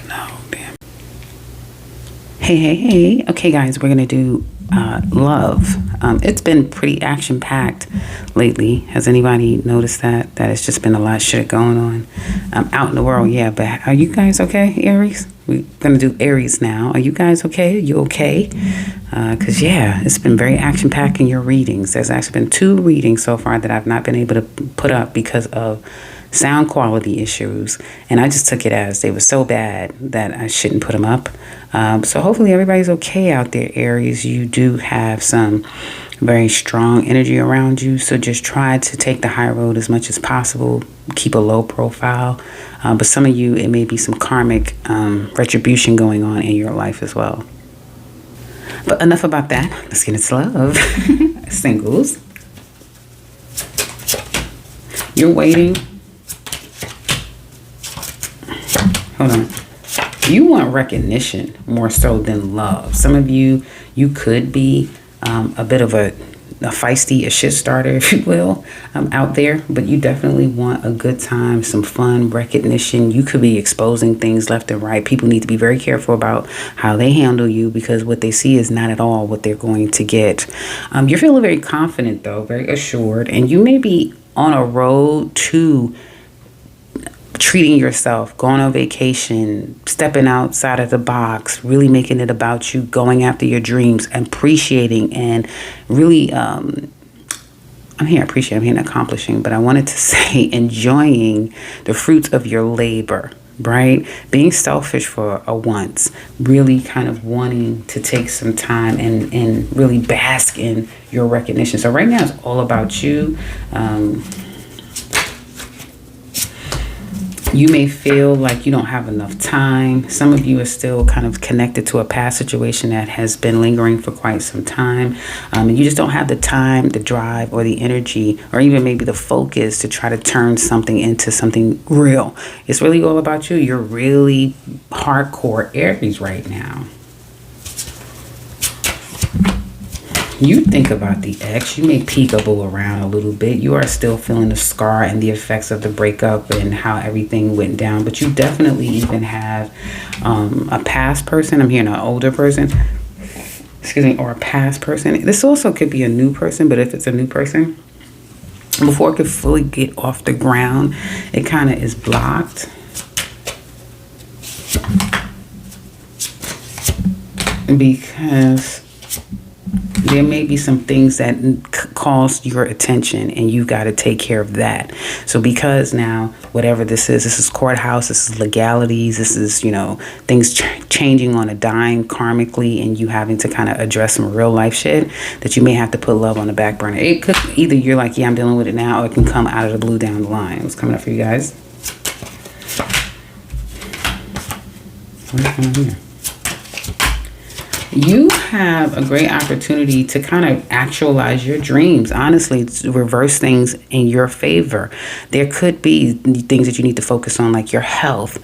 No, damn. Hey. Okay, guys, we're going to do love. It's been pretty action-packed lately. Has anybody noticed that? That it's just been a lot of shit going on out in the world. Yeah, but are you guys okay, Aries? We're going to do Aries now. Are you guys okay? Are you okay? Because, yeah, it's been very action-packed in your readings. There's actually been 2 readings so far that I've not been able to put up because of sound quality issues, and I just took it as they were so bad that I shouldn't put them up. So hopefully everybody's okay out there, Aries. You do have some very strong energy around you, so just try to take the high road as much as possible. Keep a low profile, but some of you, it may be some karmic retribution going on in your life as well. But enough about that. Let's get into love. Singles, you're waiting. Hold on. You want recognition more so than love. Some of you could be a bit of a feisty, a shit starter, if you will, out there. But you definitely want a good time, some fun, recognition. You could be exposing things left and right. People need to be very careful about how they handle you, because what they see is not at all what they're going to get. You're feeling very confident, though, very assured. And you may be on a road to treating yourself, going on vacation, stepping outside of the box, really making it about you, going after your dreams, appreciating, and really, I'm here accomplishing, but I wanted to say enjoying the fruits of your labor, right? Being selfish for a once, really kind of wanting to take some time and really bask in your recognition. So right now it's all about you. You may feel like you don't have enough time. Some of you are still kind of connected to a past situation that has been lingering for quite some time. And you just don't have the time, the drive, or the energy, or even maybe the focus to try to turn something into something real. It's really all about you. You're really hardcore Aries right now. You think about the ex, you may peekaboo around a little bit. You are still feeling the scar and the effects of the breakup and how everything went down. But you definitely even have a past person. I'm hearing an older person, or a past person. This also could be a new person, but if it's a new person, before it could fully get off the ground, it kind of is blocked. Because there may be some things that calls your attention, and you got to take care of that. So because now, whatever this is courthouse, this is legalities, this is, things changing on a dime karmically, and you having to kind of address some real life shit that you may have to put love on the back burner. It could either you're like, yeah, I'm dealing with it now, or it can come out of the blue down the line. What's coming up for you guys? What's going on here? You have a great opportunity to kind of actualize your dreams. Honestly, to reverse things in your favor. There could be things that you need to focus on, like your health,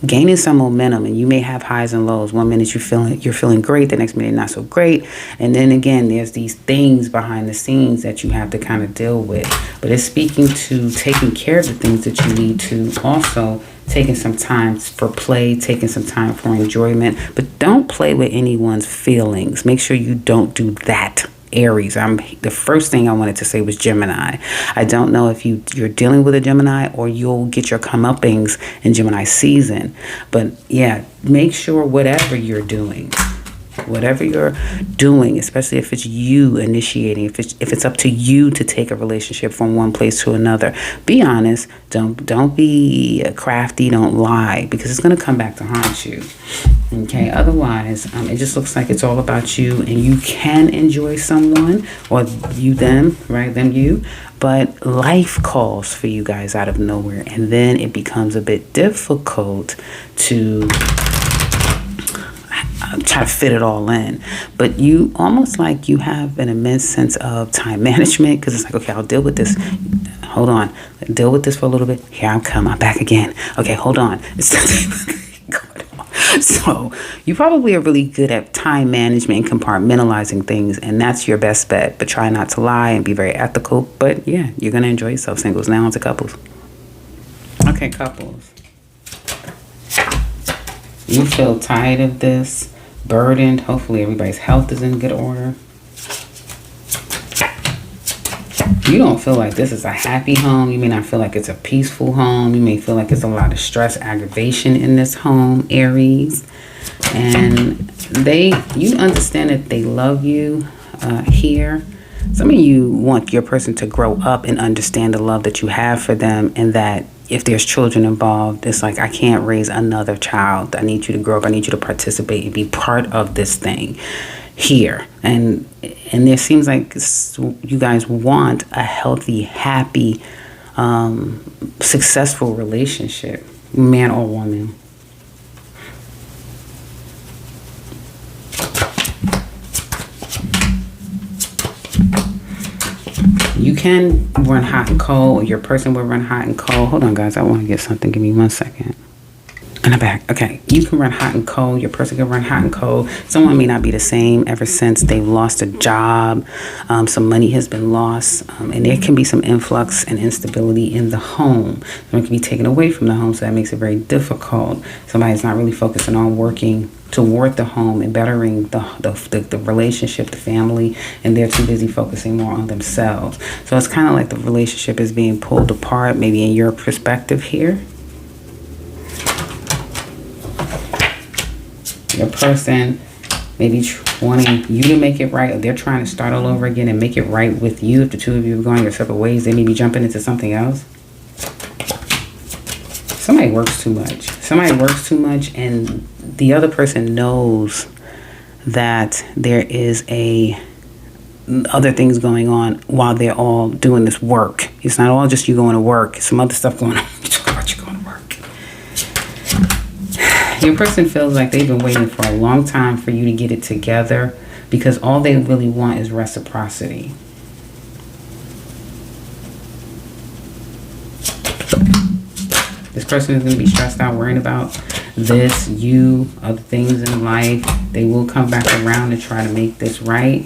gaining some momentum, and you may have highs and lows. One minute you're feeling great, the next minute not so great, and then again there's these things behind the scenes that you have to kind of deal with. But it's speaking to taking care of the things that you need to, also taking some time for play, taking some time for enjoyment, but don't play with anyone's feelings. Make sure you don't do that, Aries. The first thing I wanted to say was Gemini. I don't know if you're dealing with a Gemini, or you'll get your comeuppings in Gemini season. But yeah, make sure whatever you're doing, especially if it's you initiating, if it's up to you to take a relationship from one place to another, be honest. Don't be crafty. Don't lie, because it's going to come back to haunt you. Okay. Otherwise, it just looks like it's all about you, and you can enjoy someone, or you them, right? Them you. But life calls for you guys out of nowhere, and then it becomes a bit difficult to try to fit it all in. But you almost like you have an immense sense of time management, because it's like, okay, I'll deal with this. Hold on. Deal with this for a little bit. Here I come. I'm back again. Okay, hold on. So you probably are really good at time management and compartmentalizing things, and that's your best bet. But try not to lie and be very ethical. But yeah, you're going to enjoy yourself. Singles. Now on to couples. Okay, couples. You feel tired of this, burdened. Hopefully everybody's health is in good order. You don't feel like this is a happy home. You may not feel like it's a peaceful home. You may feel like there's a lot of stress, aggravation in this home, Aries. And you understand that they love you here. Some of you want your person to grow up and understand the love that you have for them, and that if there's children involved, it's like, I can't raise another child. I need you to grow up. I need you to participate and be part of this thing here. And there seems like you guys want a healthy, happy, successful relationship, man or woman. You can run hot and cold, or your person will run hot and cold. Hold on, guys. I want to get something. Give me 1 second. And I'm back. Okay. You can run hot and cold. Your person can run hot and cold. Someone may not be the same ever since they've lost a job. Some money has been lost. And there can be some influx and instability in the home. Someone can be taken away from the home, so that makes it very difficult. Somebody's not really focusing on working toward the home and bettering the relationship, the family, and they're too busy focusing more on themselves. So it's kind of like the relationship is being pulled apart, maybe in your perspective here. Your person maybe wanting you to make it right, or they're trying to start all over again and make it right with you. If the two of you are going your separate ways, they may be jumping into something else. Somebody works too much. Somebody works too much, and the other person knows that there is other things going on while they're all doing this work. It's not all just you going to work. Some other stuff going on. You're going to work. Your person feels like they've been waiting for a long time for you to get it together, because all they really want is reciprocity. This person is going to be stressed out, worrying about this, you, other things in life. They will come back around and try to make this right.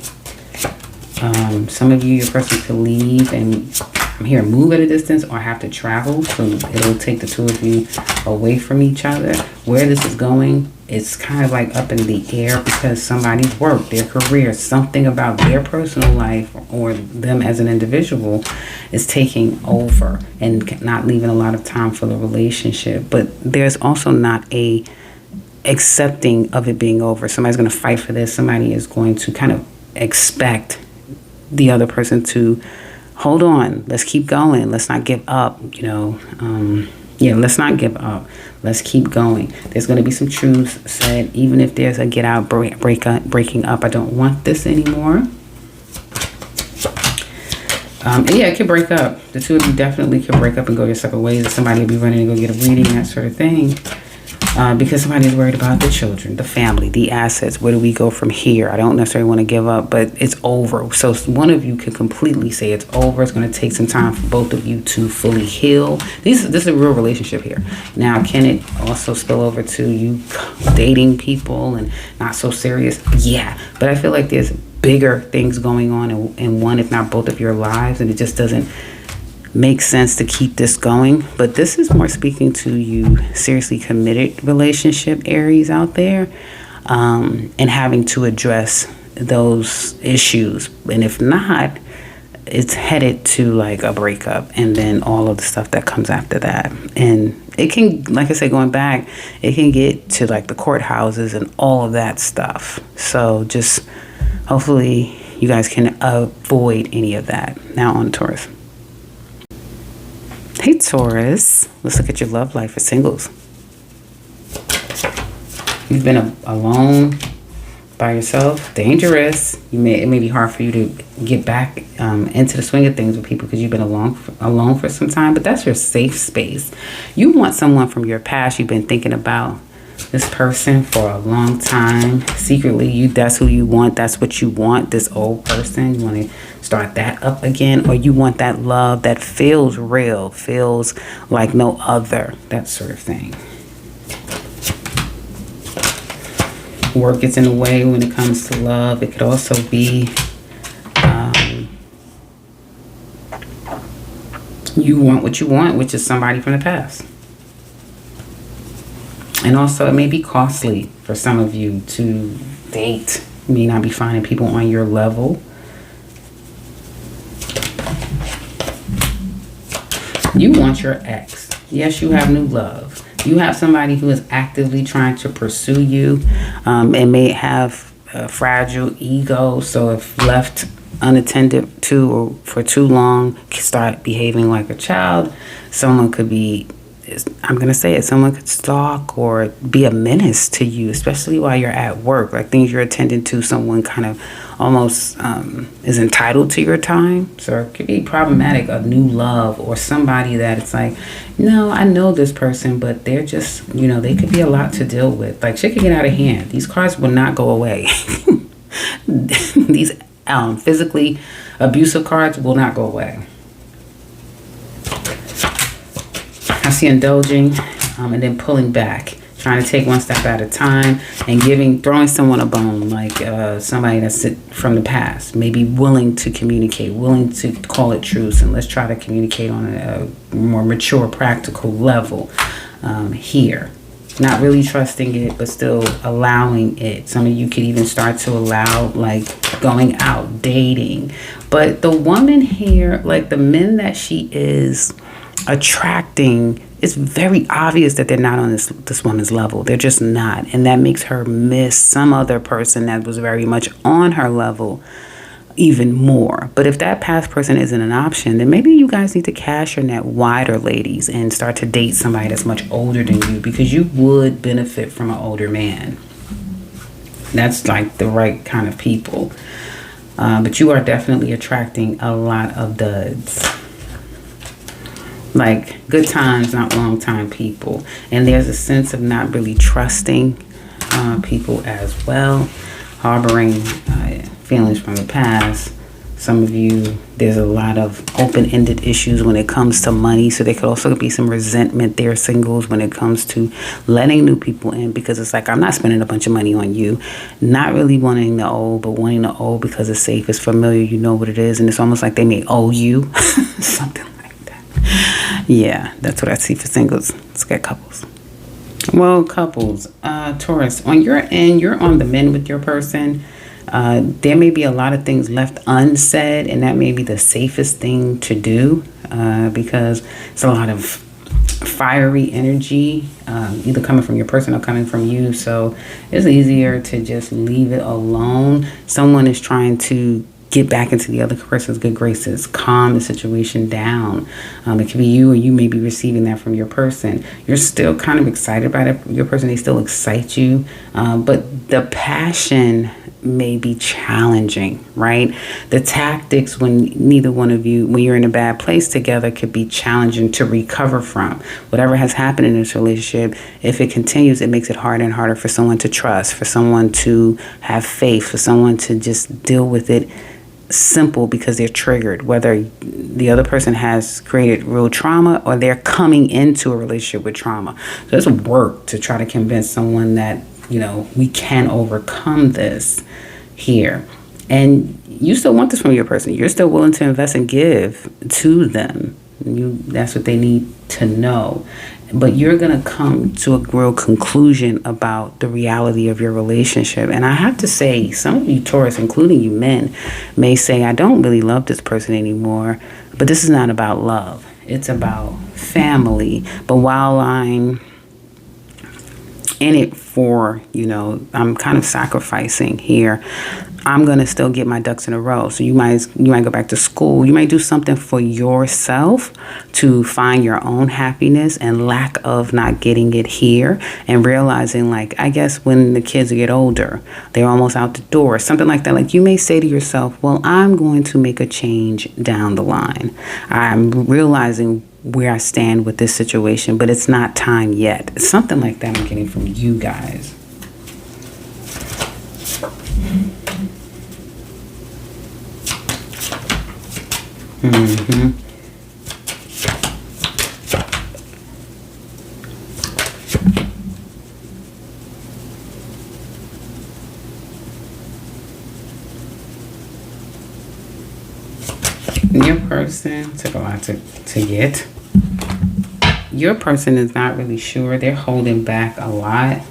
Some of you, your person could leave and, I'm here, move at a distance or have to travel. So it'll take the two of you away from each other. Where this is going, it's kind of like up in the air, because somebody's work, their career, something about their personal life or them as an individual is taking over and not leaving a lot of time for the relationship. But there's also not a accepting of it being over. Somebody's going to fight for this. Somebody is going to kind of expect the other person to hold on, let's keep going, let's not give up, let's not give up, let's keep going. There's going to be some truths said, even if there's a get out, breaking up. I don't want this anymore. And yeah, it could break up. The two of you definitely could break up and go your separate ways. Somebody will be running to go get a reading, that sort of thing. Because somebody's worried about the children, the family, the assets. Where do we go from here? I don't necessarily want to give up, but it's over. So one of you could completely say it's over. It's going to take some time for both of you to fully heal. This is a real relationship here. Now, can it also spill over to you dating people and not so serious? Yeah, but I feel like there's bigger things going on in one, if not both of your lives, and it just doesn't makes sense to keep this going. But this is more speaking to you seriously committed relationship, Aries, out there, and having to address those issues. And if not, it's headed to like a breakup and then all of the stuff that comes after that. And it can, like I said, going back, it can get to like the courthouses and all of that stuff. So just hopefully you guys can avoid any of that. Now on Taurus. Hey Taurus, let's look at your love life for singles. You've been alone, by yourself, dangerous. It may be hard for you to get back into the swing of things with people because you've been alone for some time, but that's your safe space. You want someone from your past. You've been thinking about this person for a long time. Secretly, that's who you want. That's what you want, this old person. You want to start that up again, or you want that love that feels real, feels like no other, that sort of thing. Work gets in the way when it comes to love. It could also be you want what you want, which is somebody from the past. And also, it may be costly for some of you to date. You may not be finding people on your level. You want your ex. Yes, you have new love. You have somebody who is actively trying to pursue you, and may have a fragile ego. So if left unattended to or for too long, start behaving like a child. Someone could be, I'm going to say it, someone could stalk or be a menace to you, especially while you're at work. Like things you're attending to, someone kind of almost is entitled to your time. So it could be problematic, a new love or somebody that it's like, no, I know this person, but they're just, you know, they could be a lot to deal with. Like shit could get out of hand. These cards will not go away. These physically abusive cards will not go away. I see indulging and then pulling back, trying to take one step at a time and throwing someone a bone, like somebody that's from the past, maybe willing to communicate, willing to call it truce, and let's try to communicate on a more mature, practical level here. Not really trusting it, but still allowing it. Some of you could even start to allow, like, going out, dating. But the woman here, like the men that she is attracting, it's very obvious that they're not on this woman's level. They're just not. And that makes her miss some other person that was very much on her level even more. But if that past person isn't an option, then maybe you guys need to cast your net wider, ladies, and start to date somebody that's much older than you, because you would benefit from an older man. That's like the right kind of people. But you are definitely attracting a lot of duds. Like good times, not long time people. And there's a sense of not really trusting people as well. Harboring feelings from the past. Some of you, there's a lot of open-ended issues when it comes to money. So there could also be some resentment there, singles, when it comes to letting new people in, because it's like, I'm not spending a bunch of money on you. Not really wanting the old, but wanting the old because it's safe, it's familiar, you know what it is. And it's almost like they may owe you. Something like that. Yeah, that's what I see for singles. Let's get couples. Well, couples, Taurus, on your end, you're on the men with your person. There may be a lot of things left unsaid, and that may be the safest thing to do because it's a lot of fiery energy, either coming from your person or coming from you. So it's easier to just leave it alone. Someone is trying to get back into the other person's good graces, calm the situation down. It could be you, or you may be receiving that from your person. You're still kind of excited about it. Your person, they still excite you, but the passion may be challenging, right? The tactics when neither one of you, when you're in a bad place together, could be challenging to recover from. Whatever has happened in this relationship, if it continues, it makes it harder and harder for someone to trust, for someone to have faith, for someone to just deal with it simple because they're triggered, whether the other person has created real trauma or they're coming into a relationship with trauma. So there's work to try to convince someone that, you know, we can overcome this here. And you still want this from your person. You're still willing to invest and give to them. That's what they need to know. But you're going to come to a real conclusion about the reality of your relationship. And I have to say, some of you Taurus, including you men, may say, I don't really love this person anymore. But this is not about love. It's about family. But while I'm in it for, you know, I'm kind of sacrificing here, I'm going to still get my ducks in a row. So you might go back to school. You might do something for yourself to find your own happiness and lack of not getting it here, and realizing, like, I guess when the kids get older, they're almost out the door, something like that. Like, you may say to yourself, well, I'm going to make a change down the line. I'm realizing where I stand with this situation, but it's not time yet. Something like that I'm getting from you guys. Your person took a lot to get. your person is not really sure. They're holding back a lot.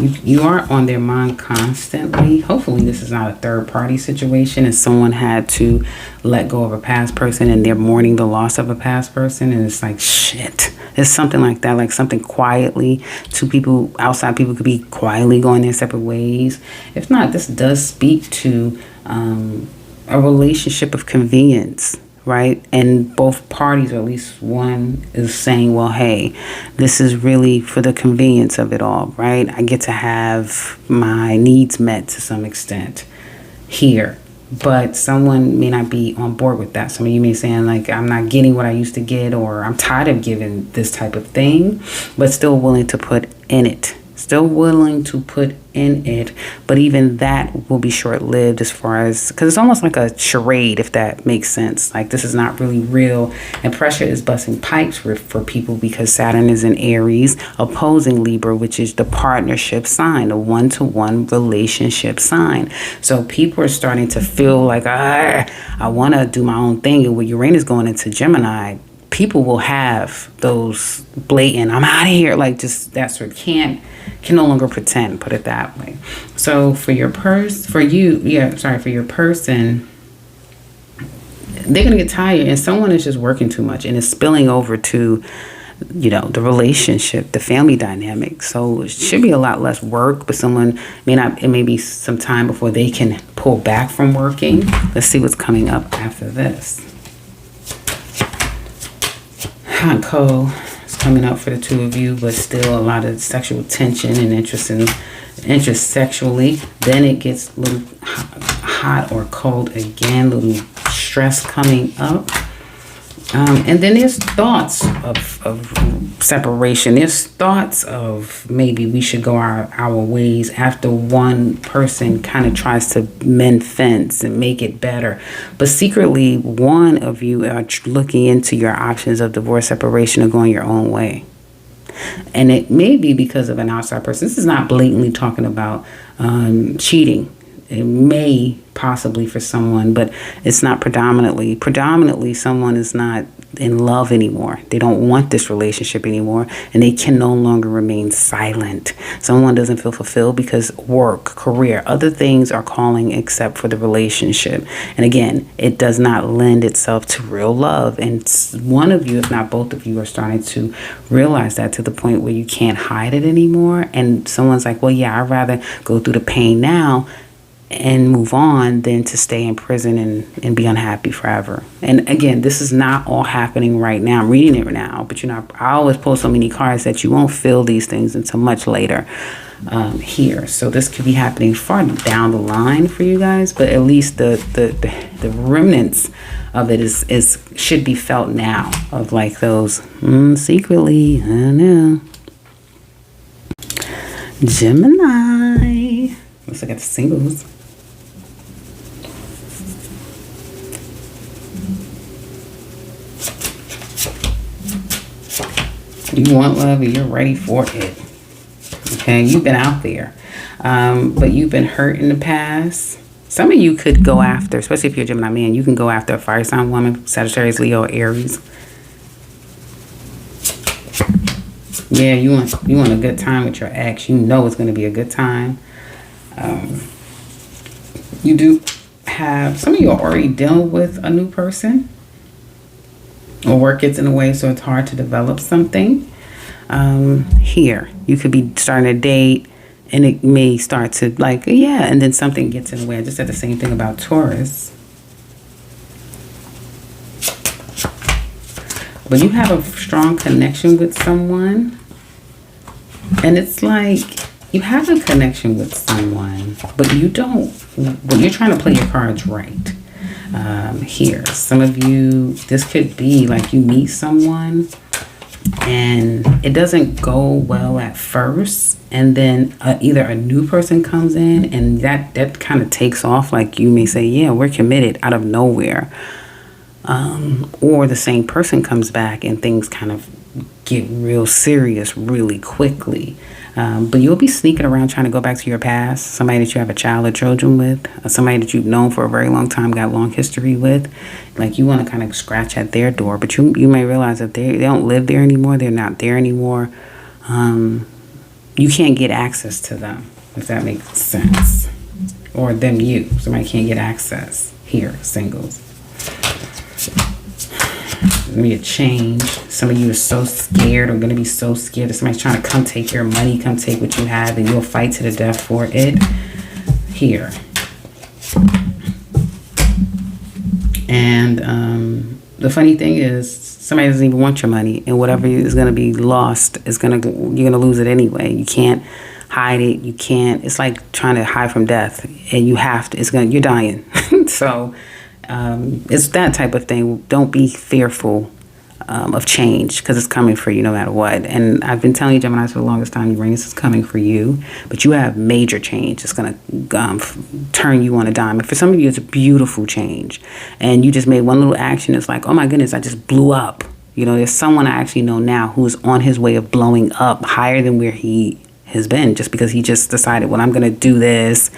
You are on their mind constantly. Hopefully this is not a third party situation and someone had to let go of a past person and they're mourning the loss of a past person, and it's like, shit. It's something like that, like something quietly. Two people, outside people, could be quietly going their separate ways. If not, this does speak to a relationship of convenience, right? And both parties, or at least one, is saying, well, hey, this is really for the convenience of it all, right? I get to have my needs met to some extent here. But someone may not be on board with that. Some of you may be saying, like, I'm not getting what I used to get, or I'm tired of giving this type of thing, but still willing to put in it. Still willing to put in it, but even that will be short-lived, as far as, because it's almost like a charade, if that makes sense. Like, this is not really real, and pressure is busting pipes for people, because Saturn is in Aries opposing Libra, which is the partnership sign, a one-to-one relationship sign. So people are starting to feel like, I want to do my own thing. And with Uranus going into Gemini, people will have those blatant, I'm out of here, like, just that sort of can no longer pretend, put it that way. So for your person, they're gonna get tired, and someone is just working too much, and it's spilling over to, the relationship, the family dynamic. So it should be a lot less work, but someone it may be some time before they can pull back from working. Let's see what's coming up after this. Hot and cold is coming up for the two of you, but still a lot of sexual tension and interest sexually. Then it gets a little hot or cold again, little stress coming up. And then there's thoughts of separation. There's thoughts of maybe we should go our ways after one person kind of tries to mend fence and make it better. But secretly, one of you are looking into your options of divorce, separation, or going your own way. And it may be because of an outside person. This is not blatantly talking about cheating. It may possibly for someone, but it's not predominantly. Predominantly, someone is not in love anymore. They don't want this relationship anymore, and they can no longer remain silent. Someone doesn't feel fulfilled because work, career, other things are calling except for the relationship. And again, it does not lend itself to real love. And one of you, if not both of you, are starting to realize that, to the point where you can't hide it anymore. And someone's like, well, yeah, I'd rather go through the pain now and move on than to stay in prison and be unhappy forever. And again, this is not all happening right now. I'm reading it now, but I always pull so many cards that you won't feel these things until much later here. So this could be happening far down the line for you guys, but at least the remnants of it is should be felt now, of like those secretly, I don't know. Gemini. Let's look at the singles. You want love and you're ready for it. Okay, you've been out there. But you've been hurt in the past. Some of you could go after, especially if you're a Gemini man, you can go after a fire sign woman, Sagittarius, Leo, or Aries. Yeah, you want a good time with your ex. You know it's going to be a good time. You do have, some of you are already dealing with a new person, or work gets in the way, so it's hard to develop something. Here, you could be starting a date, and it may start to and then something gets in the way. I just said the same thing about Taurus. But you have a strong connection with someone, and it's like you have a connection with someone, but you don't. But you're trying to play your cards right. Here, some of you, this could be like you meet someone and it doesn't go well at first, and then either a new person comes in and that kind of takes off. Like you may say, yeah, we're committed, out of nowhere, or the same person comes back and things kind of get real serious really quickly. But you'll be sneaking around trying to go back to your past, somebody that you have a child or children with, somebody that you've known for a very long time, got long history with. Like, you want to kind of scratch at their door, but you may realize that they don't live there anymore. They're not there anymore. You can't get access to them, if that makes sense. Or them, you. Somebody can't get access here, singles. Gonna be a change. Some of you are so scared, or gonna be so scared that somebody's trying to come take your money, come take what you have, and you'll fight to the death for it. Here. And the funny thing is, somebody doesn't even want your money, and whatever is gonna be lost is you're gonna lose it anyway. You can't hide it. You can't. It's like trying to hide from death, and you have to. You're dying. So. It's that type of thing. Don't be fearful of change, because it's coming for you no matter what. And I've been telling you, Geminis, for the longest time, Uranus is coming for you, but you have major change. It's going to turn you on a dime. And for some of you, it's a beautiful change. And you just made one little action. It's like, oh my goodness, I just blew up. You know, there's someone I actually know now who's on his way of blowing up higher than where he has been, just because he just decided, well, I'm going to do this.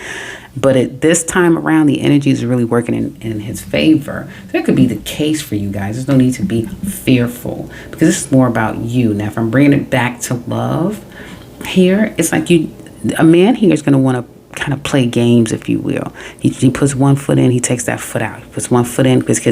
But at this time around, the energy is really working in his favor. So that could be the case for you guys. There's no need to be fearful, because this is more about you. Now, if I'm bringing it back to love here, it's like a man here is going to want to kind of play games, if you will. He puts one foot in, he takes that foot out. He puts one foot in because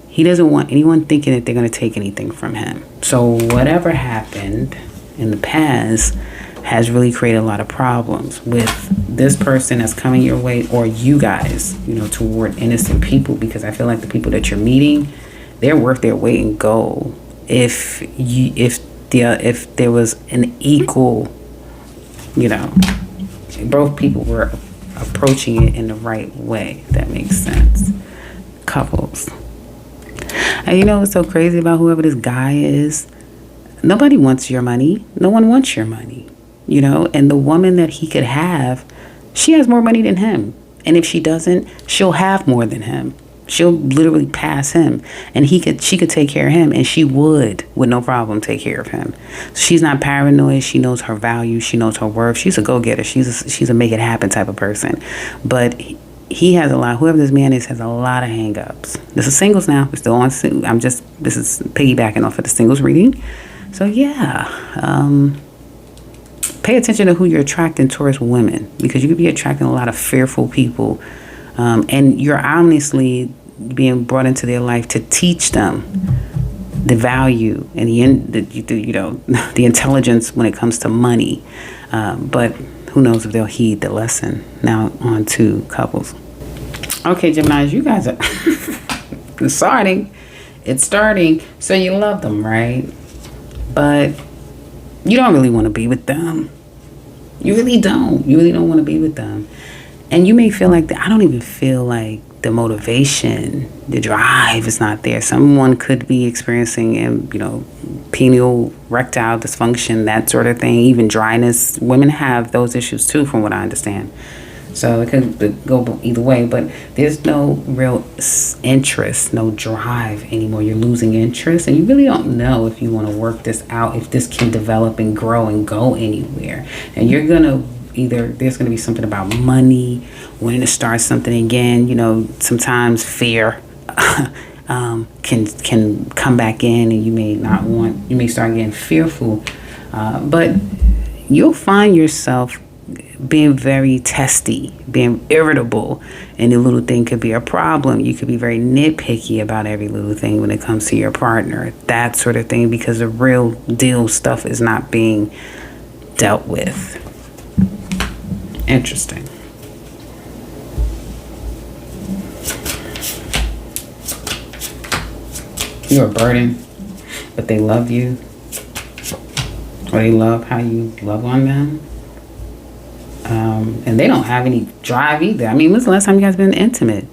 he doesn't want anyone thinking that they're going to take anything from him. So whatever happened in the past has really created a lot of problems with this person that's coming your way, or you guys, toward innocent people, because I feel like the people that you're meeting, they're worth their weight in gold. If there was an equal, both people were approaching it in the right way, if that makes sense. Couples. And you know what's so crazy about whoever this guy is? Nobody wants your money. No one wants your money. And the woman that he could have, she has more money than him. And if she doesn't, she'll have more than him. She'll literally pass him. And she could take care of him, and she would, with no problem, take care of him. She's not paranoid. She knows her value. She knows her worth. She's a go-getter. She's a make-it-happen type of person. But he has a lot. Whoever this man is has a lot of hang-ups. This is singles now. We're still on. This is piggybacking off of the singles reading. So, yeah. Pay attention to who you're attracting towards women, because you could be attracting a lot of fearful people, and you're honestly being brought into their life to teach them the value and the intelligence when it comes to money. But who knows if they'll heed the lesson. Now on to couples. Okay, Gemini, you guys are It's starting. So you love them, right? But you don't really want to be with them. You really don't. You really don't want to be with them. And you may feel like I don't even feel like the motivation, the drive is not there. Someone could be experiencing, penile erectile dysfunction, that sort of thing, even dryness. Women have those issues too, from what I understand. So it could go either way, but there's no real interest, no drive anymore. You're losing interest, and you really don't know if you want to work this out, if this can develop and grow and go anywhere. And you're going to there's going to be something about money, wanting to start something again. Sometimes fear can come back in, and you may start getting fearful. But you'll find yourself being very testy, being irritable, and the little thing could be a problem. You could be very nitpicky about every little thing when it comes to your partner, that sort of thing, because the real deal stuff is not being dealt with. Interesting. You're a burden, but they love you, or they love how you love on them. And they don't have any drive either. I mean, when's the last time you guys been intimate?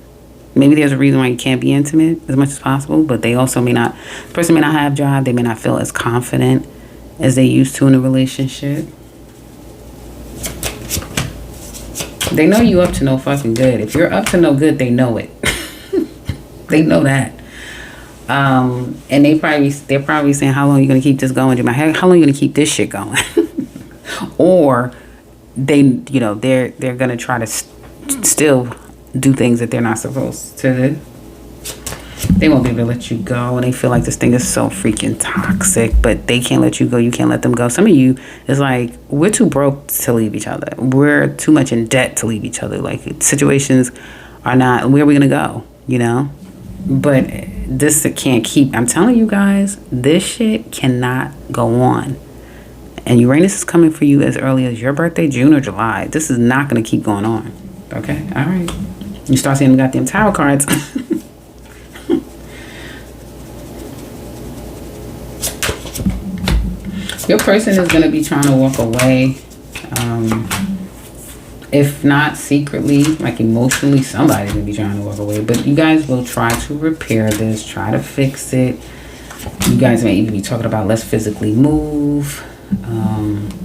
Maybe there's a reason why you can't be intimate as much as possible, but they also the person may not have drive. They may not feel as confident as they used to in a relationship. They know you up to no fucking good. If you're up to no good, they know it. They know that. And they're probably saying, how long are you going to keep this going, Gemini? How long are you going to keep this shit going? Or they're going to try to still do things that they're not supposed to. They won't be able to let you go, and they feel like this thing is so freaking toxic, but they can't let you go. You can't let them go. Some of you, it's like, we're too broke to leave each other. We're too much in debt to leave each other. Like, situations are not, where are we going to go, But this can't keep, I'm telling you guys, this shit cannot go on. And Uranus is coming for you as early as your birthday, June or July. This is not going to keep going on. Okay? All right. You start seeing the goddamn tarot cards. Your person is going to be trying to walk away. If not secretly, like emotionally, somebody's going to be trying to walk away. But you guys will try to repair this, try to fix it. You guys may even be talking about let's physically move.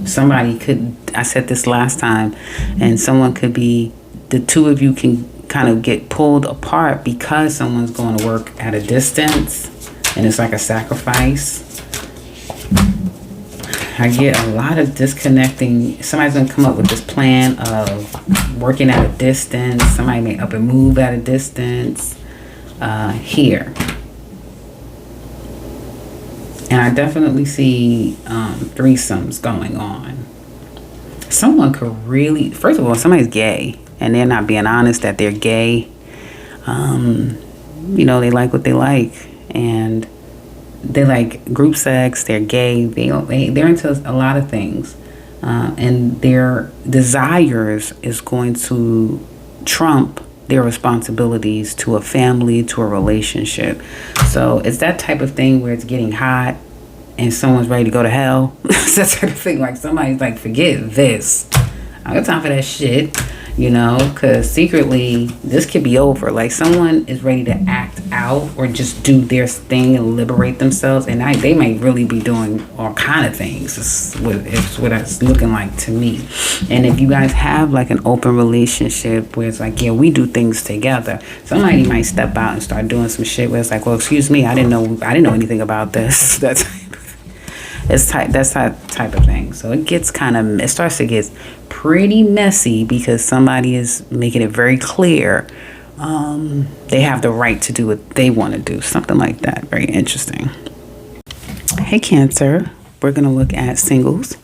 Somebody could, I said this last time, and someone could be, the two of you can kind of get pulled apart because someone's going to work at a distance, and it's like a sacrifice. I get a lot of disconnecting. Somebody's going to come up with this plan of working at a distance. Somebody may up and move at a distance here. And I definitely see threesomes going on. Someone could really, first of all, somebody's gay and they're not being honest that they're gay. They like what they like, and they like group sex, they're gay, they're into a lot of things. And their desires is going to trump their responsibilities to a family, to a relationship. So it's that type of thing where it's getting hot and someone's ready to go to hell. It's that type of thing, like somebody's like, forget this. I got time for that shit. Because secretly this could be over. Like someone is ready to act out or just do their thing and liberate themselves, and they may really be doing all kind of things. It's what it's looking like to me. And if you guys have like an open relationship where it's like, yeah, we do things together, somebody might step out and start doing some shit where it's like, well, excuse me, I didn't know anything about this. That's that type of thing. So it starts to get pretty messy because somebody is making it very clear they have the right to do what they want to do. Something like that. Very interesting. Hey, Cancer. We're going to look at singles.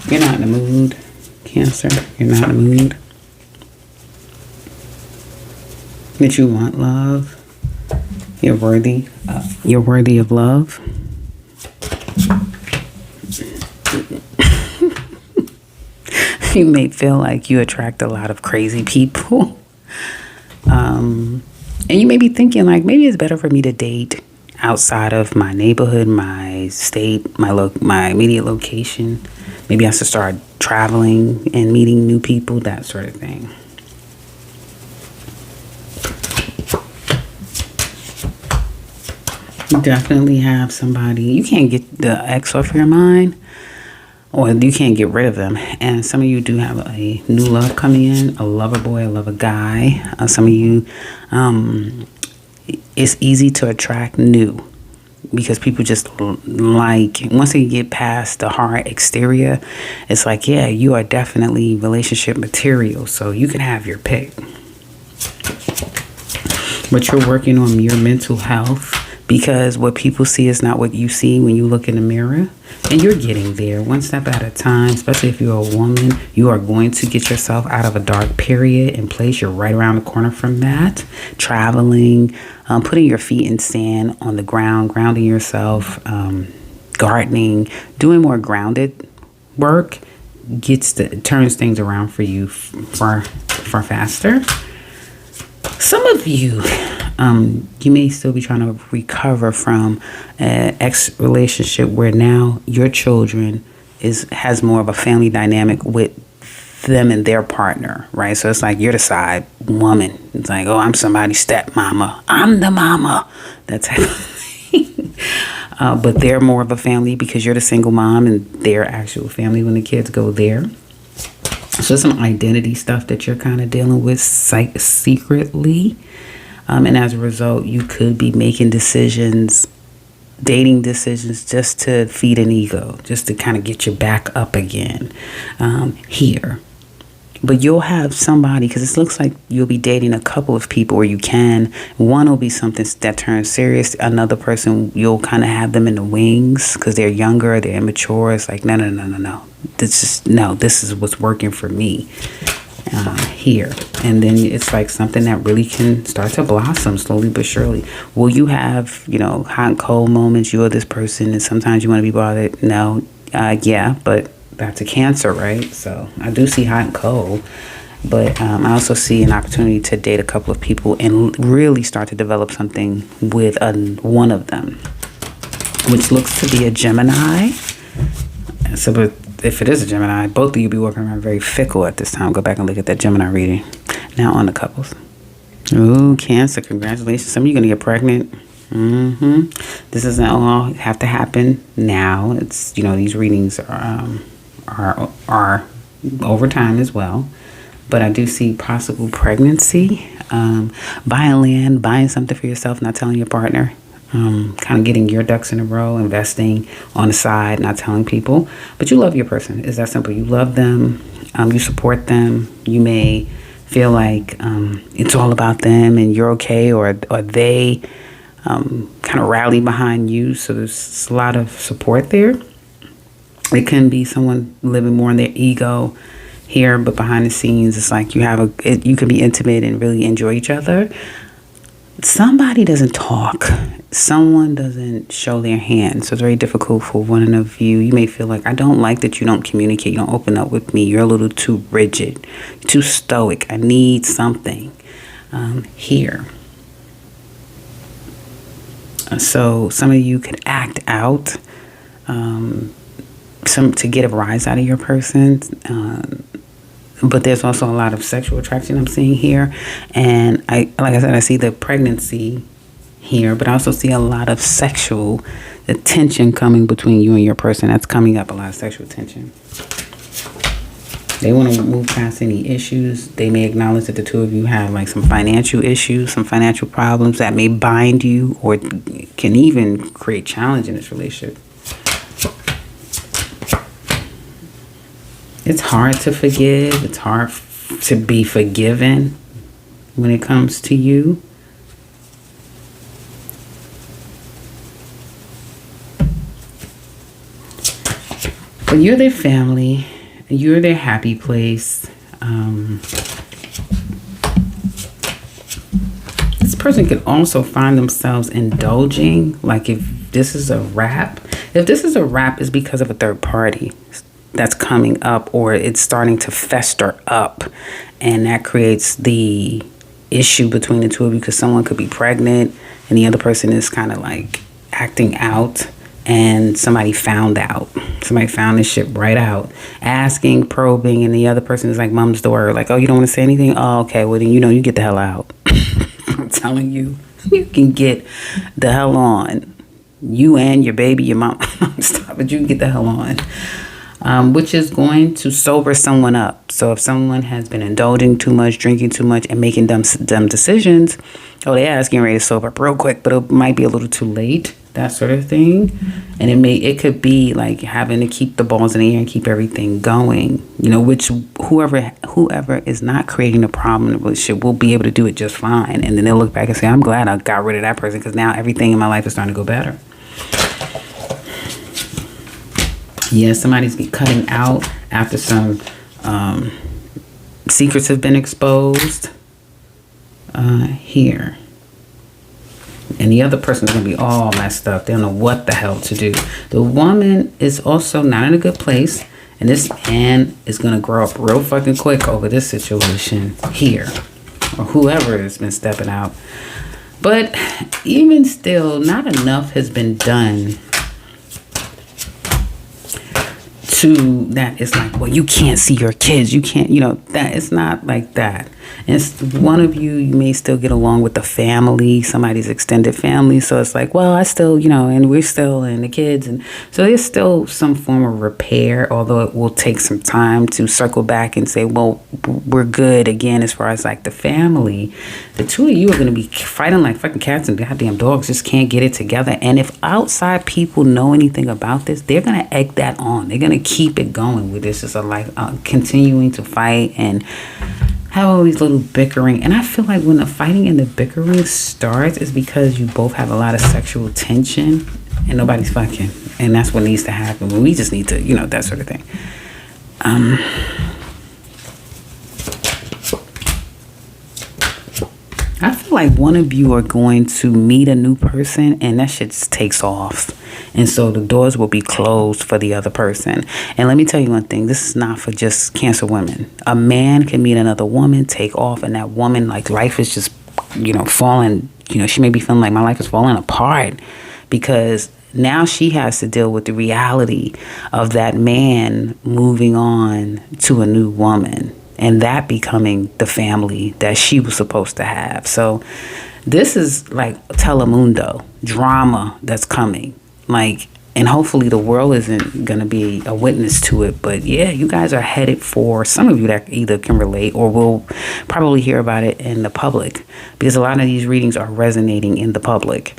You're not in the mood, Cancer. You're not in the mood. That you want love. You're worthy of love. You may feel like you attract a lot of crazy people. And you may be thinking like, maybe it's better for me to date outside of my neighborhood, my state, my immediate location. Maybe I should start traveling and meeting new people, that sort of thing. You definitely have somebody. You can't get the ex off your mind, or you can't get rid of them. And some of you do have a new love coming in, a lover boy, a lover guy. Some of you, it's easy to attract new because people just like, once they get past the hard exterior, it's like, yeah, you are definitely relationship material. So you can have your pick. But you're working on your mental health, because what people see is not what you see when you look in the mirror. And you're getting there one step at a time, especially if you're a woman. You are going to get yourself out of a dark period and place. You're right around the corner from that. Traveling, putting your feet in sand on the ground, grounding yourself, gardening, doing more grounded work turns things around for you far faster. Some of you, you may still be trying to recover from an ex-relationship where now your children has more of a family dynamic with them and their partner, right? So it's like you're the side woman. It's like, oh, I'm somebody's stepmama. I'm the mama. That's happening. But they're more of a family because you're the single mom and they're actual family when the kids go there. So So some identity stuff that you're kind of dealing with secretly. And as a result, you could be making decisions, dating decisions, just to feed an ego, just to kind of get you back up again here. But you'll have somebody, because it looks like you'll be dating a couple of people, or you can. One will be something that turns serious. Another person, you'll kind of have them in the wings because they're younger, they're immature. It's like, no. This is what's working for me here. And then it's like something that really can start to blossom slowly but surely. Will you have, hot and cold moments, you or this person, and sometimes you want to be bothered? No. Yeah, but that's a Cancer, right? So I do see hot and cold, but I also see an opportunity to date a couple of people and really start to develop something with one of them, which looks to be a Gemini. So, but if it is a Gemini, both of you be walking around very fickle at this time. Go back and look at that Gemini reading. Now on the couples. Ooh, Cancer, congratulations. Some of you are going to get pregnant. This doesn't all have to happen now. It's, these readings are over time as well. But I do see possible pregnancy, buying land, buying something for yourself, not telling your partner, kind of getting your ducks in a row, investing on the side, not telling people. But you love your person. It's that simple. You love them. You support them. You may feel like it's all about them and you're okay, or they kind of rally behind you. So there's a lot of support there. It can be someone living more in their ego here, but behind the scenes, it's like you can be intimate and really enjoy each other. Somebody doesn't talk. Someone doesn't show their hand. So it's very difficult for one of you. You may feel like, I don't like that you don't communicate. You don't open up with me. You're a little too rigid, too stoic. I need something here. So some of you could act out to get a rise out of your person. But there's also a lot of sexual attraction I'm seeing here. And like I said, I see the pregnancy here, but I also see a lot of sexual tension coming between you and your person. That's coming up, a lot of sexual tension. They want to move past any issues. They may acknowledge that the two of you have like some financial issues, some financial problems that may bind you or can even create challenge in this relationship. It's hard to forgive. It's hard to be forgiven when it comes to you. But you're their family. You're their happy place. This person could also find themselves indulging. Like if this is a wrap. If this is a wrap, it's because of a third party that's coming up, or it's starting to fester up, and that creates the issue between the two of you, because someone could be pregnant and the other person is kind of like acting out, and somebody found this shit right out, asking, probing, and the other person is like mum's the word, like, oh, you don't want to say anything? Oh, okay, well then you get the hell out. I'm telling you, you can get the hell on, you and your baby, your mom. Stop it, you can get the hell on. Which is going to sober someone up. So if someone has been indulging too much, drinking too much, and making dumb decisions, they're getting ready to sober up real quick, but it might be a little too late, that sort of thing. And it could be like having to keep the balls in the air and keep everything going, which whoever is not creating a problem in the relationship will be able to do it just fine. And then they'll look back and say, I'm glad I got rid of that person, because now everything in my life is starting to go better. Yeah, somebody's cutting out after some secrets have been exposed here. And the other person's going to be all messed up. They don't know what the hell to do. The woman is also not in a good place. And this man is going to grow up real fucking quick over this situation here. Or whoever has been stepping out. But even still, not enough has been done to that. It's like, well, you can't see your kids. You can't, that it's not like that. It's one of you may still get along with the family, somebody's extended family. So it's like, well, I still, and we're still, and the kids. And so there's still some form of repair, although it will take some time to circle back and say, well, we're good again as far as like the family. The two of you are going to be fighting like fucking cats and goddamn dogs, just can't get it together. And if outside people know anything about this, they're going to egg that on. They're going to keep it going with this. It's a life, continuing to fight and have all these little bickering. And I feel like when the fighting and the bickering starts, is because you both have a lot of sexual tension and nobody's fucking. And that's what needs to happen. When we just need to, that sort of thing. I feel like one of you are going to meet a new person and that shit just takes off. And so the doors will be closed for the other person. And let me tell you one thing. This is not for just Cancer women. A man can meet another woman, take off, and that woman, like, life is just, falling. She may be feeling like my life is falling apart because now she has to deal with the reality of that man moving on to a new woman and that becoming the family that she was supposed to have. So this is like Telemundo drama that's coming. Like, and hopefully the world isn't going to be a witness to it. But yeah, you guys are headed for, some of you that either can relate or will probably hear about it in the public, because a lot of these readings are resonating in the public.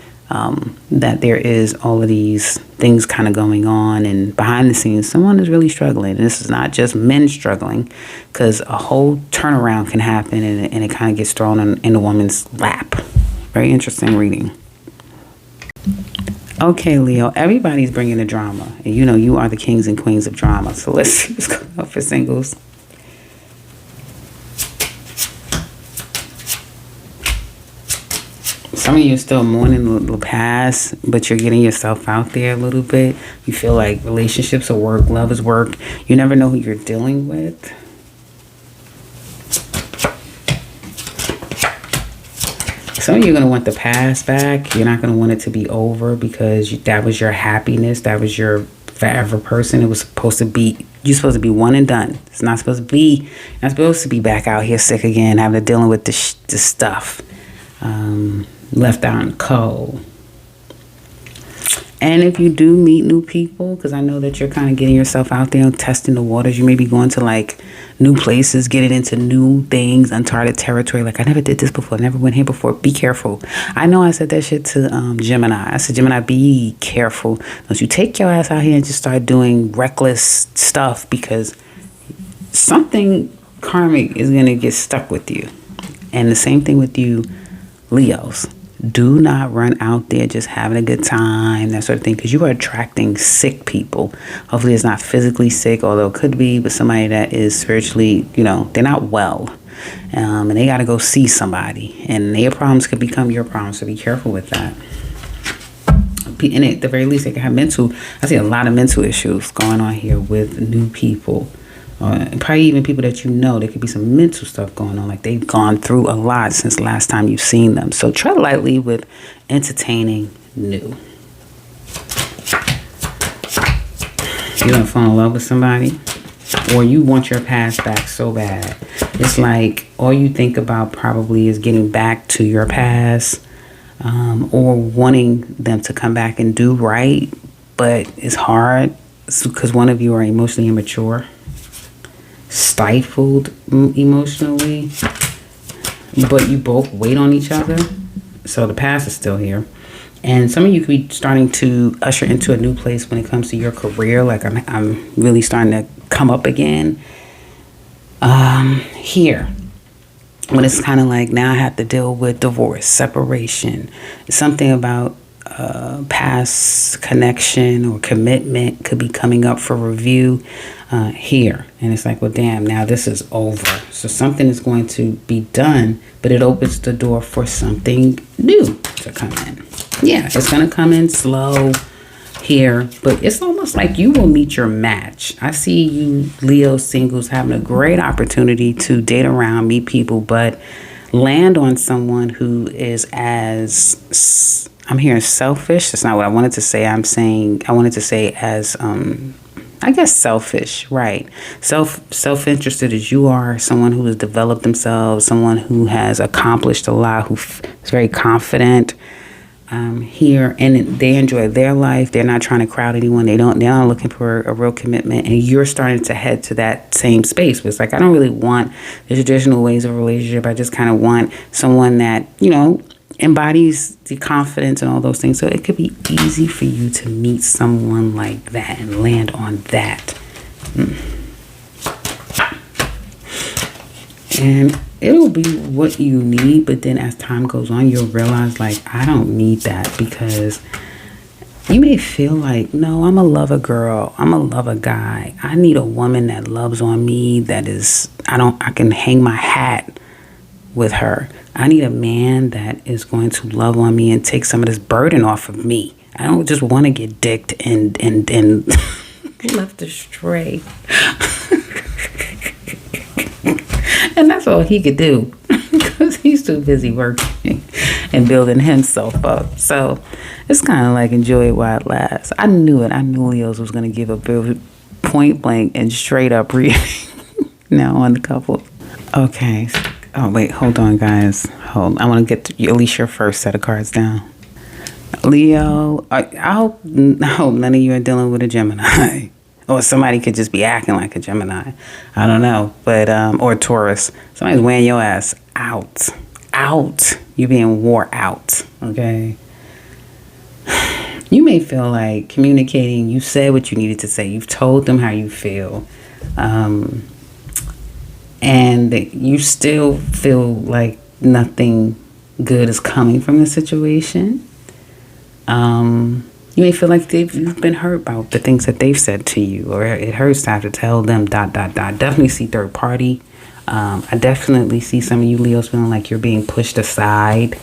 That there is all of these things kind of going on, and behind the scenes someone is really struggling. And this is not just men struggling, because a whole turnaround can happen and it kind of gets thrown in a woman's lap. Very interesting reading. Okay, Leo, everybody's bringing the drama, and you are the kings and queens of drama. So let's see what's going on for singles. Some of you are still mourning the past, but you're getting yourself out there a little bit. You feel like relationships are work, love is work. You never know who you're dealing with. Some of you are going to want the past back. You're not going to want it to be over because that was your happiness. That was your forever person. It was supposed to be, you're supposed to be one and done. It's not supposed to be back out here sick again, having to dealing with this stuff. Left out in the cold. And if you do meet new people, because I know that you're kind of getting yourself out there and testing the waters, you may be going to like new places, getting into new things, uncharted territory. Like, I never did this before, never went here before. Be careful. I know I said that shit to Gemini. I said, Gemini, be careful. Don't you take your ass out here and just start doing reckless stuff, because something karmic is going to get stuck with you. And the same thing with you, Leos. Do not run out there just having a good time, that sort of thing, because you are attracting sick people. Hopefully it's not physically sick, although it could be, but somebody that is spiritually, they're not well. And they got to go see somebody. And their problems could become your problems, so be careful with that. And at the very least, they can have I see a lot of mental issues going on here with new people. Probably even people that there could be some mental stuff going on, like they've gone through a lot since the last time you've seen them. So tread lightly with entertaining new. You don't fall in love with somebody, or you want your past back so bad. It's like all you think about probably is getting back to your past, or wanting them to come back and do right, but it's hard because one of you are emotionally immature, stifled emotionally, but you both wait on each other. So the past is still here, and some of you could be starting to usher into a new place when it comes to your career. Like, I'm really starting to come up again here, when it's kind of like now I have to deal with divorce, separation, something about past connection or commitment could be coming up for review here. And it's like, well, damn, now this is over. So something is going to be done, but it opens the door for something new to come in. Yeah, it's going to come in slow here, but it's almost like you will meet your match. I see you Leo singles having a great opportunity to date around, meet people, but land on someone who is I'm hearing selfish. That's not what I wanted to say. I wanted to say as I guess selfish, right? Self-interested as you are, someone who has developed themselves, someone who has accomplished a lot, who is very confident here, and they enjoy their life. They're not trying to crowd anyone. They're not looking for a real commitment, and you're starting to head to that same space. But it's like, I don't really want the traditional ways of a relationship. I just kind of want someone that, you know, embodies the confidence and all those things. So it could be easy for you to meet someone like that and land on that. And it'll be what you need, but then as time goes on, you'll realize, like, I don't need that, because you may feel like, no, I'm a lover girl, I'm a lover guy. I need a woman that loves on me, that is, I can hang my hat with her. I need a man that is going to love on me and take some of this burden off of me. I don't just want to get dicked and left astray. And that's all he could do, because he's too busy working and building himself up. So it's kind of like, enjoy it while it lasts. I knew it. I knew Leos was going to give a point blank and straight up reading now on the couple. Okay. Oh, wait. Hold on, guys. I want to get at least your first set of cards down. Leo, I hope none of you are dealing with a Gemini. Or somebody could just be acting like a Gemini. I don't know. But, or Taurus. Somebody's wearing your ass out. Out. You're being wore out. Okay? You may feel like communicating. You said what you needed to say. You've told them how you feel. And you still feel like nothing good is coming from the situation. You may feel like you've been hurt by the things that they've said to you, or it hurts to have to tell them ... Definitely see third party. I definitely see some of you Leos feeling like you're being pushed aside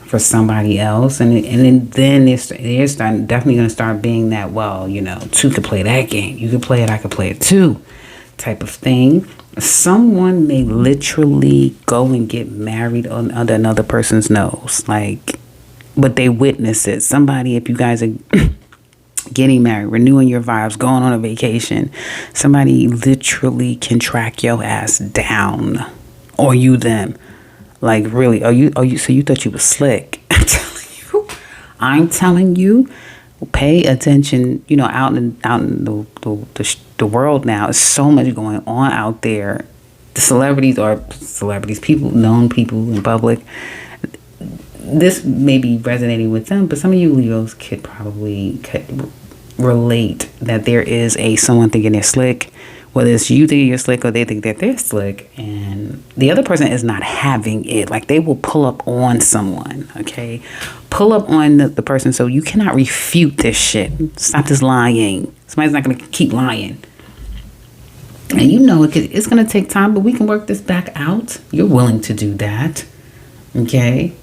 for somebody else, and then they're definitely going to start being that, well, you know, two could play that game. You could play it, I could play it too, type of thing. Someone may literally go and get married under another person's nose, like, but they witness it. Somebody, if you guys are getting married, renewing your vibes, going on a vacation, somebody literally can track your ass down, or you them. Like, really, so you thought you was slick. I'm telling you, pay attention. You know, out in the world now, there's so much going on out there. The celebrities, known people in public. This may be resonating with them, but some of you Leos could relate that there is someone thinking they're slick, whether it's you thinking you're slick or they think that they're slick, and the other person is not having it. Like, they will pull up on someone, okay? Pull up on the person, so you cannot refute this shit. Stop this lying. Somebody's not going to keep lying. And you know it's going to take time, but we can work this back out. You're willing to do that, okay?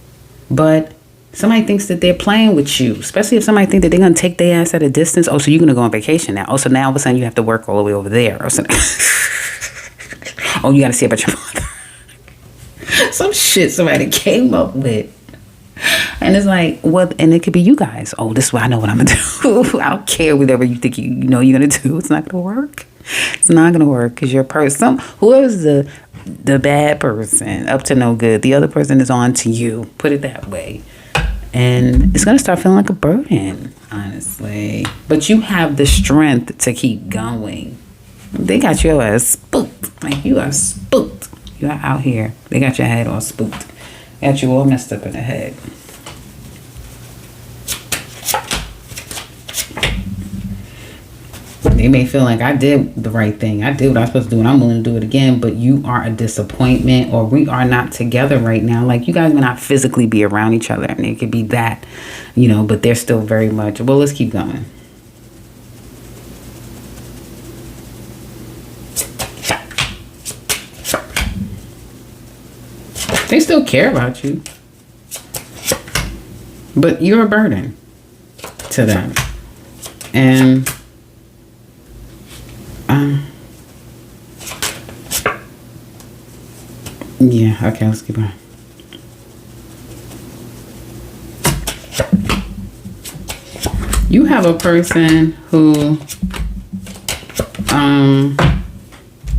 But somebody thinks that they're playing with you, especially if somebody thinks that they're going to take their ass at a distance. Oh, so you're going to go on vacation now. Oh, so now all of a sudden you have to work all the way over there. Or something. Oh, you got to see about your mother. Some shit somebody came up with. And it's like, what? And it could be you guys. Oh, this is what I know what I'm going to do. I don't care whatever you think you know you're going to do. It's not going to work. It's not going to work, because your person, whoever's the bad person, up to no good, the other person is on to you. Put it that way. And it's going to start feeling like a burden, honestly. But you have the strength to keep going. They got your ass spooked. Like, you are spooked. You are out here. They got your head all spooked. Got you all messed up in the head. They may feel like, I did the right thing. I did what I was supposed to do, and I'm willing to do it again. But you are a disappointment, or we are not together right now. Like, you guys may not physically be around each other, and it could be that, you know, but they're still very much. Well, let's keep going. They still care about you, but you're a burden to them. And yeah, okay, let's keep on. You have a person who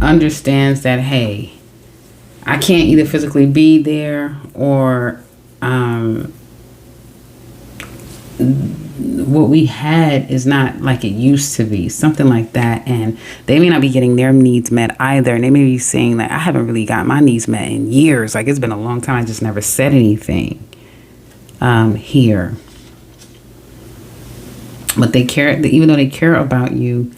understands that, hey, I can't either physically be there, or what we had is not like it used to be, something like that. And they may not be getting their needs met either, and they may be saying that I haven't really got my needs met in years, like it's been a long time, I just never said anything here. But they care, even though they care about you,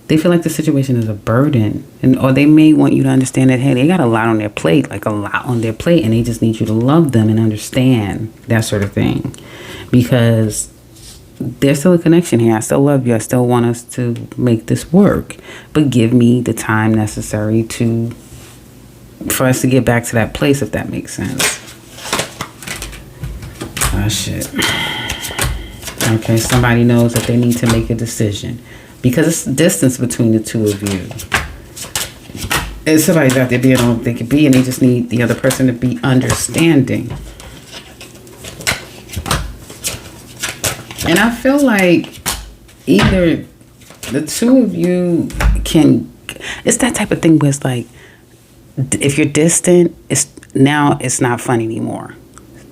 they feel like the situation is a burden, or they may want you to understand that, hey, they got a lot on their plate, like a lot on their plate, and they just need you to love them and understand that sort of thing, because there's still a connection here. I still love you. I still want us to make this work, but give me the time necessary for us to get back to that place, if that makes sense. Oh shit. Okay, somebody knows that they need to make a decision, because it's distance between the two of you. And somebody's out there being all they can be, and they just need the other person to be understanding. And I feel like either the two of you can, it's that type of thing where it's like, if you're distant, it's not fun anymore.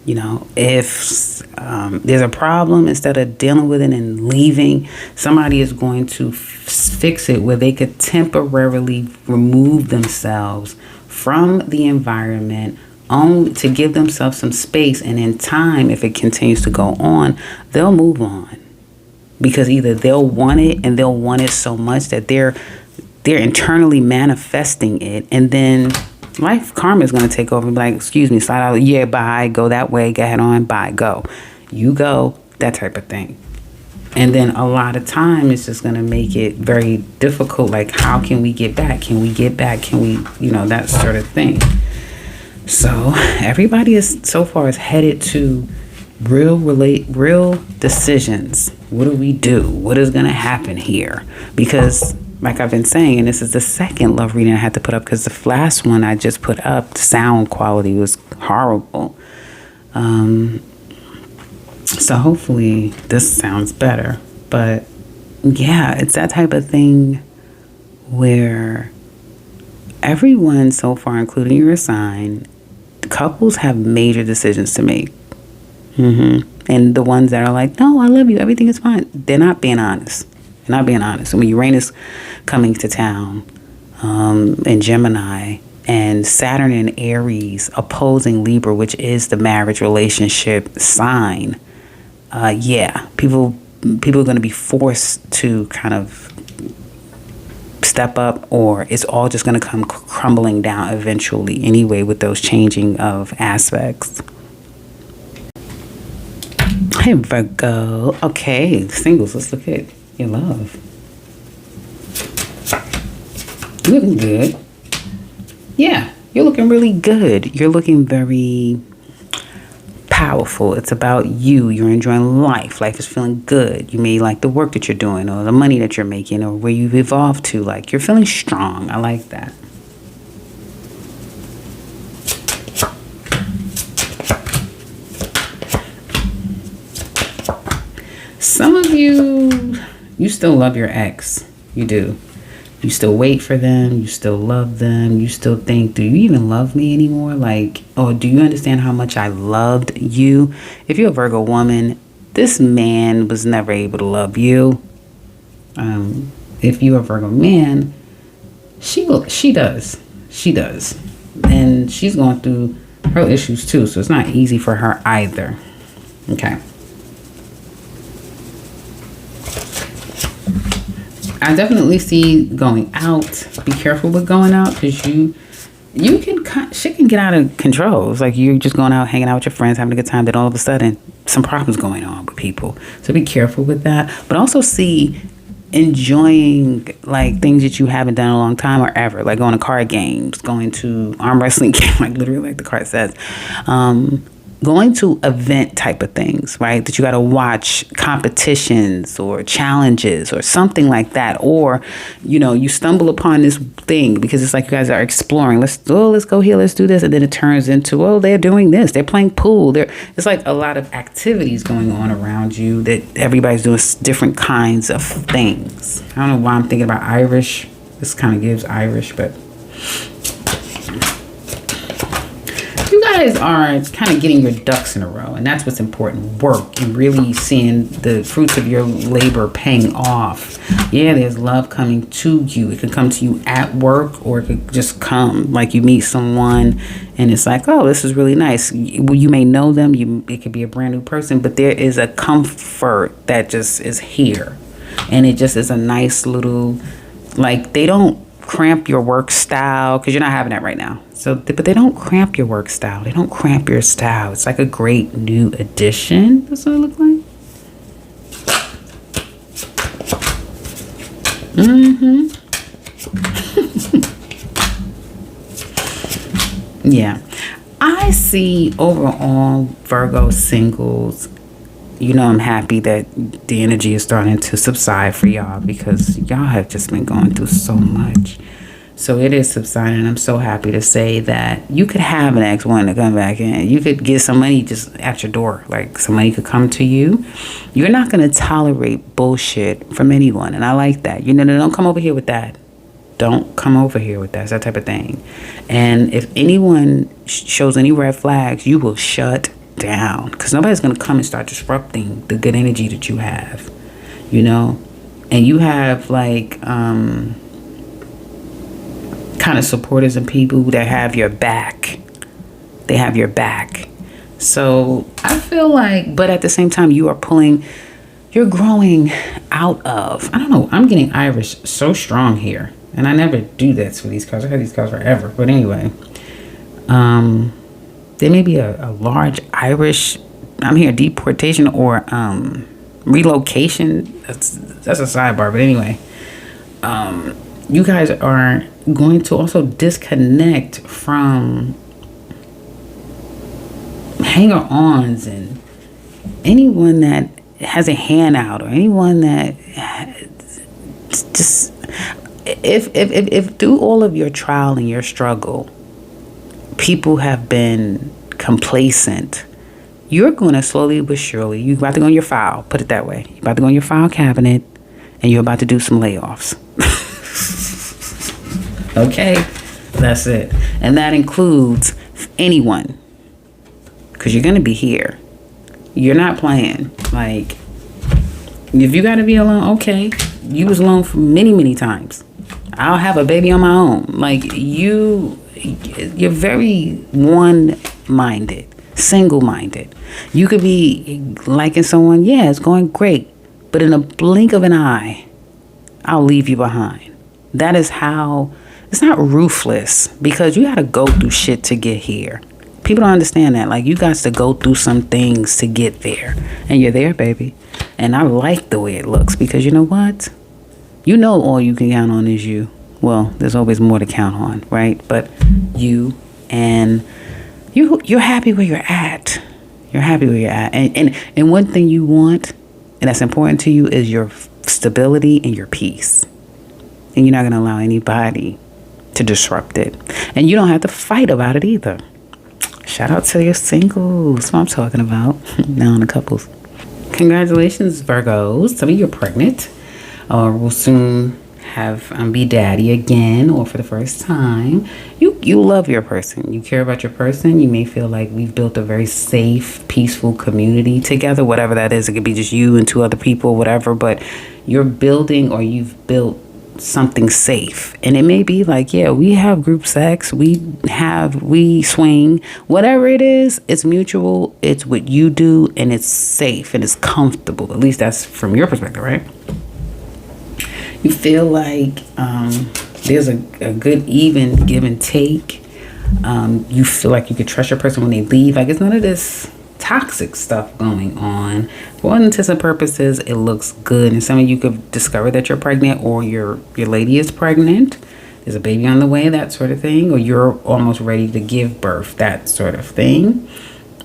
You know, if there's a problem, instead of dealing with it and leaving, somebody is going to fix it where they could temporarily remove themselves from the environment, only to give themselves some space. And in time, if it continues to go on, they'll move on, because either they'll want it, and they'll want it so much that they're internally manifesting it, and then life karma is going to take over and be like, excuse me, slide out, yeah, bye, go that way, go ahead on, bye, go, you go, that type of thing. And then a lot of time it's just going to make it very difficult, like, how can we get back, can we, that sort of thing. So everybody is so far is headed to real decisions. What do we do? What is going to happen here? Because like I've been saying, and this is the second love reading I had to put up, because the last one I just put up, the sound quality was horrible. So hopefully this sounds better. But yeah, it's that type of thing where everyone so far, including your sign, couples have major decisions to make. And the ones that are like, no, I love you, everything is fine, they're not being honest. They're not being honest. And when Uranus coming to town in Gemini, and Saturn in Aries opposing Libra, which is the marriage relationship sign, people are going to be forced to kind of step up, or it's all just going to come crumbling down eventually anyway, with those changing of aspects. Hey, Virgo. Okay, singles, let's look at your love. You're looking good. Yeah, you're looking really good. You're looking very powerful. It's about you. You're enjoying life. Life is feeling good. You may like the work that you're doing, or the money that you're making, or where you've evolved to. Like, you're feeling strong. I like that. Some of you still love your ex. You do. You still wait for them. You still love them. You still think, do you even love me anymore? Like, oh, do you understand how much I loved you? If you're a Virgo woman, this man was never able to love you. If you're a Virgo man, she does. She does. And she's going through her issues too. So it's not easy for her either. Okay. I definitely see going out. Be careful with going out, because shit can get out of control. It's like you're just going out, hanging out with your friends, having a good time, then all of a sudden some problems going on with people. So be careful with that. But also see enjoying like things that you haven't done in a long time or ever, like going to card games, going to arm wrestling game, like literally like the card says. Going to event type of things, right? That you got to watch competitions or challenges or something like that. Or, you stumble upon this thing because it's like you guys are exploring. Let's go here, let's do this. And then it turns into, they're doing this. They're playing pool. It's like a lot of activities going on around you that everybody's doing different kinds of things. I don't know why I'm thinking about Irish This kind of gives Irish, but you guys are kind of getting your ducks in a row, and that's what's important. Work and really seeing the fruits of your labor paying off. Yeah, there's love coming to you. It could come to you at work, or it could just come like you meet someone and it's like, oh, this is really nice. You may know them. It could be a brand new person, but there is a comfort that just is here, and it just is a nice little, like, they don't cramp your work style, because you're not having that right now. So, but they don't cramp your work style. They don't cramp your style. It's like a great new addition. That's what it looks like. Yeah. I see overall Virgo singles, you know, I'm happy that the energy is starting to subside for y'all, because y'all have just been going through so much. So it is subsiding. I'm so happy to say that you could have an ex-one to come back in. You could get some money just at your door. Like, somebody could come to you. You're not going to tolerate bullshit from anyone. And I like that. You know, don't come over here with that. Don't come over here with that. It's that type of thing. And if anyone shows any red flags, you will shut down, because nobody's going to come and start disrupting the good energy that you have, you know. And you have like kind of supporters and people that have your back. They have your back. So I feel like, but at the same time, you're growing out of, I don't know, I'm getting Irish so strong here. And I never do this for these cards. I had these cards forever. But anyway, there may be a large Irish, I'm here, deportation or relocation. That's a sidebar. But anyway, you guys are going to also disconnect from hanger-ons and anyone that has a handout, or anyone that just, if through all of your trial and your struggle, people have been complacent, you're going to slowly but surely, you're about to go in your file, put it that way. You're about to go in your file cabinet, and you're about to do some layoffs. Okay? That's it. And that includes anyone, because you're going to be here. You're not playing. Like, if you got to be alone, okay. You was alone for many, many times. I'll have a baby on my own. Like, you're very one-minded, single-minded. You could be liking someone, yeah, it's going great, but in a blink of an eye, I'll leave you behind. That is how, it's not ruthless, because you got to go through shit to get here. People don't understand that. Like, you got to go through some things to get there, and you're there, baby. And I like the way it looks, because you know what? You know, all you can count on is you. Well, there's always more to count on, right? But you, and you're happy where you're at. You're happy where you're at. And one thing you want, and that's important to you, is your stability and your peace. And you're not going to allow anybody to disrupt it. And you don't have to fight about it either. Shout out to your singles. That's what I'm talking about. Now on the couples. Congratulations, Virgos. Some of you are pregnant, or will soon have be daddy again, or for the first time. You love your person. You care about your person. You may feel like we've built a very safe, peaceful community together, whatever that is. It could be just you and two other people, whatever, but you're building, or you've built something safe. And it may be like, yeah, we have group sex, we swing, whatever it is, it's mutual, it's what you do, and it's safe and it's comfortable. At least that's from your perspective, right? You feel like there's a good even give and take. You feel like you could trust your person when they leave. Like, it's none of this toxic stuff going on. For all intents and purposes, it looks good. And some of you could discover that you're pregnant, or your lady is pregnant. There's a baby on the way, that sort of thing. Or you're almost ready to give birth, that sort of thing.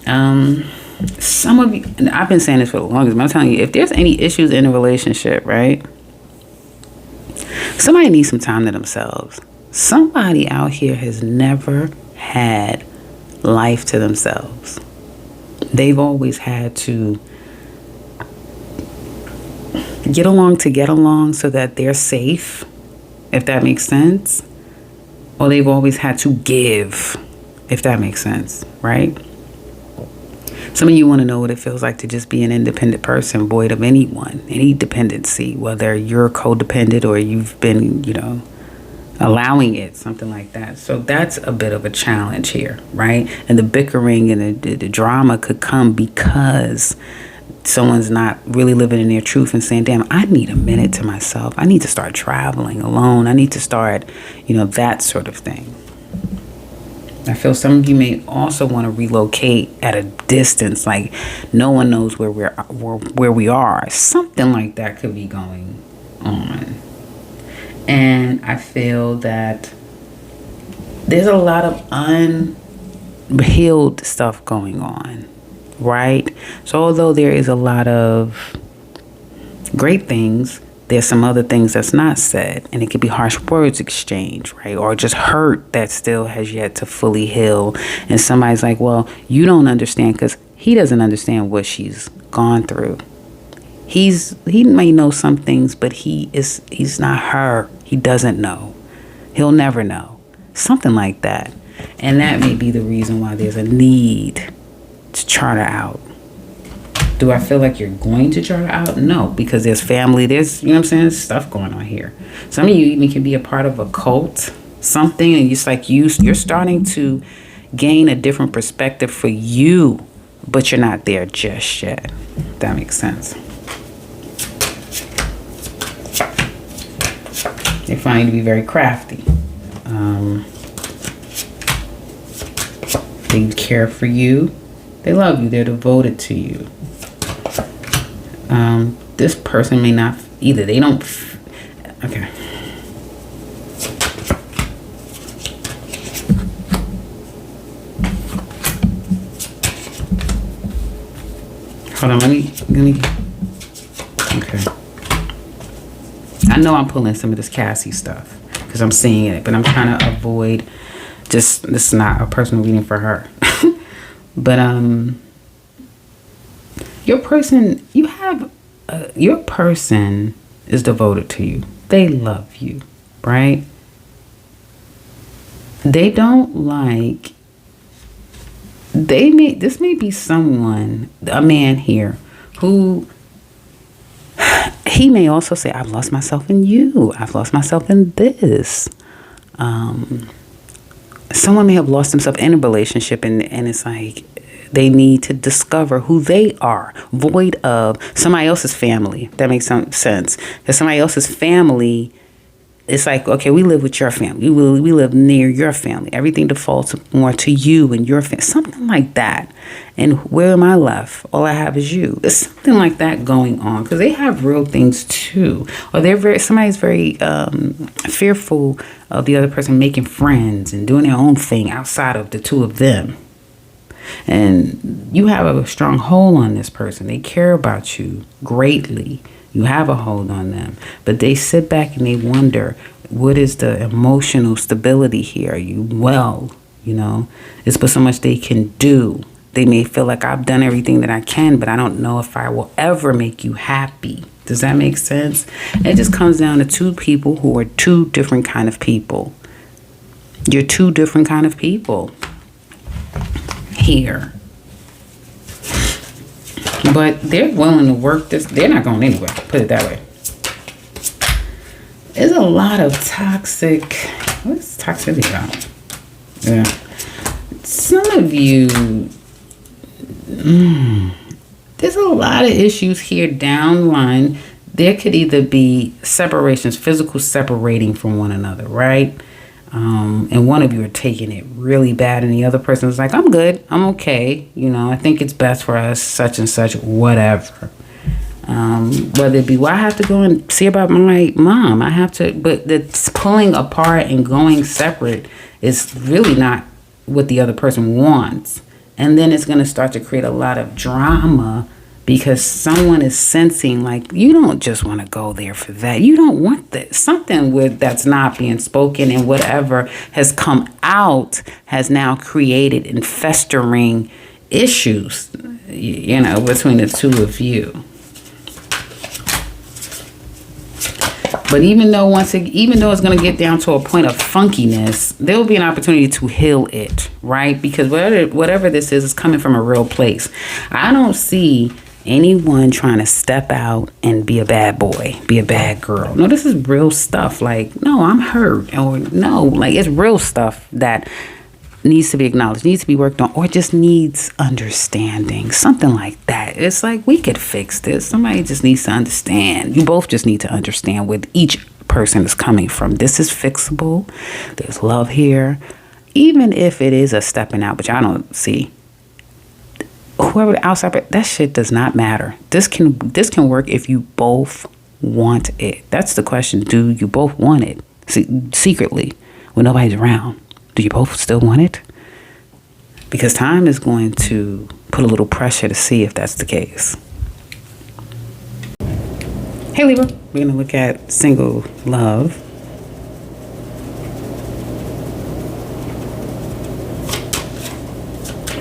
Some of you, and I've been saying this for the longest, but I'm telling you, if there's any issues in a relationship, right? Somebody needs some time to themselves. Somebody out here has never had life to themselves. They've always had to get along so that they're safe, if that makes sense. Or they've always had to give, if that makes sense, right? Some of you want to know what it feels like to just be an independent person, void of anyone, any dependency, whether you're codependent or you've been, allowing it, something like that. So that's a bit of a challenge here, right? And the bickering and the drama could come because someone's not really living in their truth and saying, damn, I need a minute to myself. I need to start traveling alone. I need to start, that sort of thing. I feel some of you may also want to relocate at a distance, like no one knows where we are. Something like that could be going on. And I feel that there's a lot of unhealed stuff going on, right? So although there is a lot of great things, there's some other things that's not said, and it could be harsh words exchanged, right? Or just hurt that still has yet to fully heal. And somebody's like, well, you don't understand because he doesn't understand what she's gone through. He may know some things, but he's not her. He doesn't know. He'll never know. Something like that. And that may be the reason why there's a need to charter out. Do I feel like you're going to charter out? No, because there's family, there's, there's stuff going on here. Some of you even can be a part of a cult, something, and it's like you're starting to gain a different perspective for you, but you're not there just yet. If that makes sense. They find you to be very crafty. They care for you. They love you. They're devoted to you. This person may not either. They don't. Okay. Hold on. Let me. Okay. I know I'm pulling some of this Cassie stuff because I'm seeing it, but I'm trying to avoid this is not a personal reading for her. But your person is devoted to you. They love you, right? They don't like, this may be someone, a man here, who he may also say, I've lost myself in you. I've lost myself in this. Someone may have lost himself in a relationship and it's like they need to discover who they are, void of somebody else's family. That makes some sense. Because somebody else's family, it's like, okay, we live with your family. We live near your family. Everything defaults more to you and your family. Something like that. And where am I left? All I have is you. There's something like that going on. Because they have real things too. Or somebody's very fearful of the other person making friends and doing their own thing outside of the two of them. And you have a strong hold on this person. They care about you greatly. You have a hold on them. But they sit back and they wonder, what is the emotional stability here? Are you well? It's but so much they can do. They may feel like I've done everything that I can, but I don't know if I will ever make you happy. Does that make sense? It just comes down to two people who are two different kind of people. You're two different kind of people here. But they're willing to work this. They're not going anywhere. Put it that way. There's a lot of toxic. What's toxicity about? Yeah. Some of you. There's a lot of issues here down the line. There could either be separations, physical separating from one another, right? And one of you are taking it really bad and the other person is like, I'm good, I'm okay, I think it's best for us, such and such, whatever. Whether it be, well, I have to go and see about my mom, but the pulling apart and going separate is really not what the other person wants. And then it's going to start to create a lot of drama because someone is sensing like, you don't just want to go there for that. You don't want that. Something that's not being spoken and whatever has come out has now created and festering issues, between the two of you. But even though it's going to get down to a point of funkiness, there will be an opportunity to heal it, right? Because whatever this is coming from a real place. I don't see anyone trying to step out and be a bad boy, be a bad girl. No, this is real stuff. Like, no, I'm hurt. Or no, like it's real stuff that needs to be acknowledged, needs to be worked on, or just needs understanding, something like that. It's like, we could fix this. Somebody just needs to understand. You both just need to understand where each person is coming from. This is fixable. There's love here, even if it is a stepping out, which I don't see. Whoever the outside, that shit does not matter. This can work if you both want it. That's the question. Do you both want it? Secretly, when nobody's around. Do you both still want it? Because time is going to put a little pressure to see if that's the case. Hey Libra, we're going to look at single love.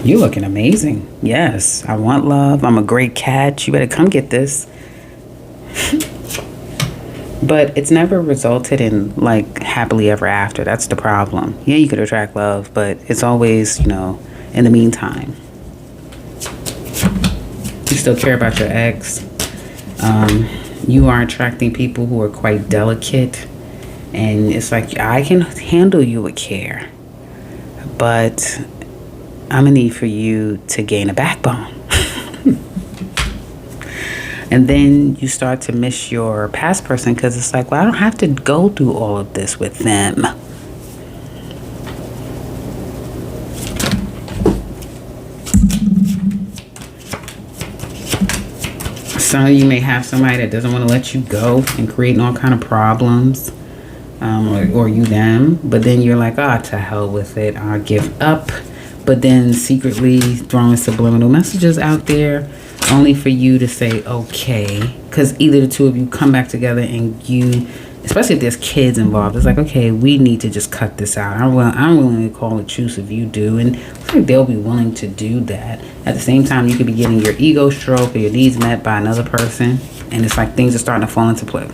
You looking amazing. Yes, I want love. I'm a great catch. You better come get this. But it's never resulted in like happily ever after. That's the problem. Yeah, you could attract love, but it's always, in the meantime. You still care about your ex. You are attracting people who are quite delicate. And it's like, I can handle you with care. But I'm going to need for you to gain a backbone. And then you start to miss your past person because it's like, well, I don't have to go through all of this with them. Some of you may have somebody that doesn't want to let you go and creating all kind of problems, or you them. But then you're like, to hell with it. I'll give up. But then secretly throwing subliminal messages out there, only for you to say, okay, because either the two of you come back together and you, especially if there's kids involved, it's like, okay, we need to just cut this out. I'm willing to call it truce if you do. And I think they'll be willing to do that. At the same time, you could be getting your ego stroked or your needs met by another person. And it's like things are starting to fall into place.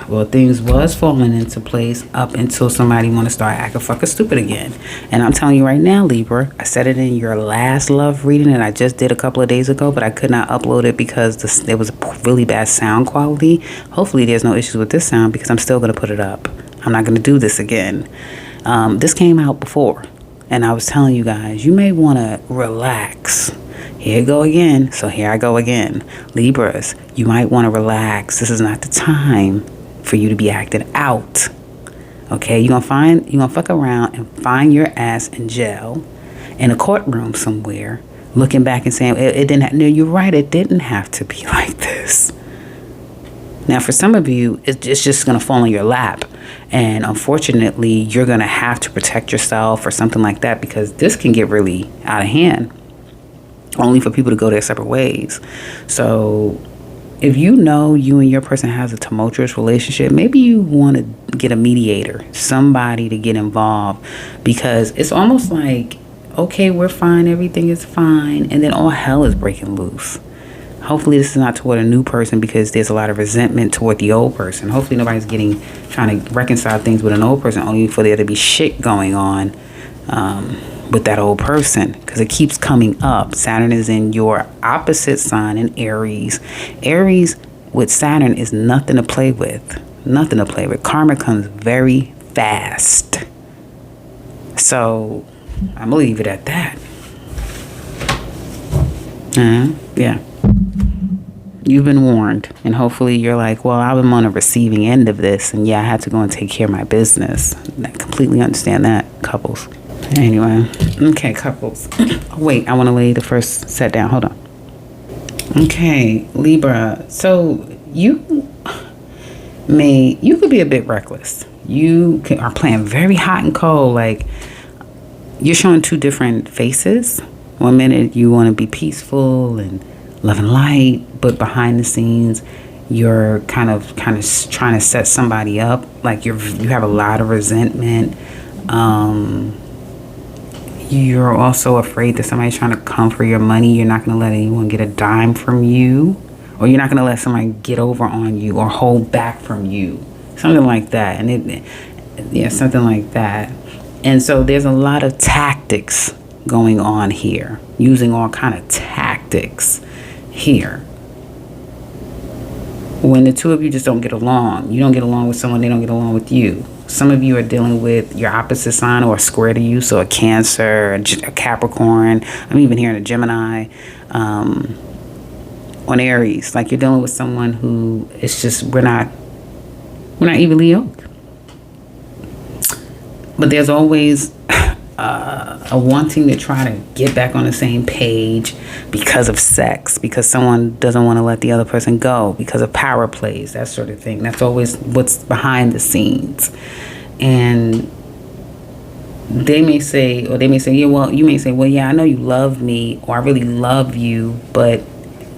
Well, things was falling into place up until somebody want to start acting fucking stupid again. And I'm telling you right now, Libra, I said it in your last love reading that I just did a couple of days ago, but I could not upload it because there was a really bad sound quality. Hopefully there's no issues with this sound because I'm still going to put it up. I'm not going to do this again. This came out before, and I was telling you guys, you may want to relax. Here you go again. So here I go again. Libras, you might want to relax. This is not the time for you to be acted out. Okay, you're gonna fuck around and find your ass in jail, in a courtroom somewhere, looking back and saying, it didn't, no, you're right, it didn't have to be like this. Now, for some of you, it's just gonna fall in your lap. And unfortunately, you're gonna have to protect yourself or something like that, because this can get really out of hand, only for people to go their separate ways. So if you know you and your person has a tumultuous relationship, maybe you want to get a mediator, somebody to get involved, because it's almost like, okay, we're fine, everything is fine, and then all hell is breaking loose. Hopefully this is not toward a new person, because there's a lot of resentment toward the old person. Hopefully nobody's trying to reconcile things with an old person, only for there to be shit going on with that old person, because it keeps coming up. Saturn is in your opposite sign in Aries. Aries with Saturn is nothing to play with. Nothing to play with. Karma comes very fast. So I'm gonna leave it at that. Yeah. You've been warned, and hopefully you're like, well, I'm on the receiving end of this, and yeah, I had to go and take care of my business. I completely understand that, couples. Anyway, okay, couples. Wait, I want to lay the first set down. Hold on. Okay, Libra. So you could be a bit reckless. You are playing very hot and cold. Like, you're showing two different faces. One minute you want to be peaceful and love and light, but behind the scenes you're kind of trying to set somebody up. Like you have a lot of resentment. You're also afraid that somebody's trying to come for your money. You're not going to let anyone get a dime from you, or you're not going to let somebody get over on you or hold back from you. Something like that. And yeah, something like that. And so there's a lot of tactics going on here, using all kind of tactics here. When the two of you just don't get along, you don't get along with someone, they don't get along with you. Some of you are dealing with your opposite sign or a square to you, so a Cancer, a Capricorn. I'm even hearing a Gemini, on Aries. Like, you're dealing with someone who it's just we're not evenly yoked. But there's always a wanting to try to get back on the same page because of sex, because someone doesn't want to let the other person go, because of power plays, that sort of thing. That's always what's behind the scenes. And they may say, yeah, well, you may say, well, yeah, I know you love me, or I really love you, but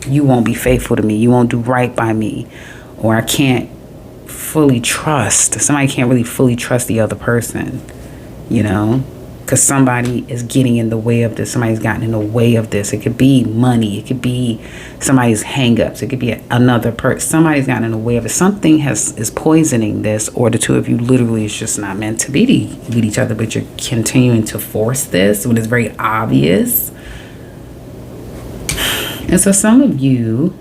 you won't be faithful to me. You won't do right by me, or I can't fully trust. Somebody can't really fully trust the other person, you know, because somebody is getting in the way of this. Somebody's gotten in the way of this. It could be money. It could be somebody's hangups. It could be another person. Somebody's gotten in the way of it. Something is poisoning this, or the two of you literally is just not meant to be with each other, but you're continuing to force this when it's very obvious. And so some of you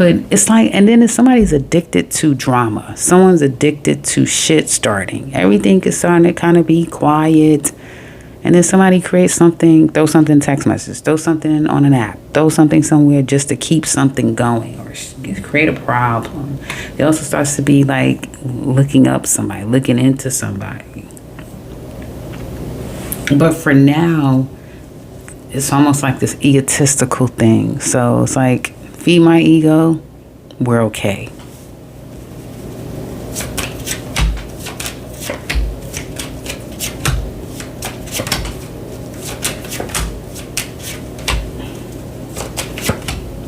it's like, and then if somebody's addicted to drama, someone's addicted to shit starting, everything is starting to kind of be quiet, and then somebody creates something, throw something in text messages, throw something on an app, throw something somewhere just to keep something going or create a problem. It also starts to be like looking up somebody, looking into somebody. But for now, it's almost like this egotistical thing. So it's like, feed my ego, we're okay.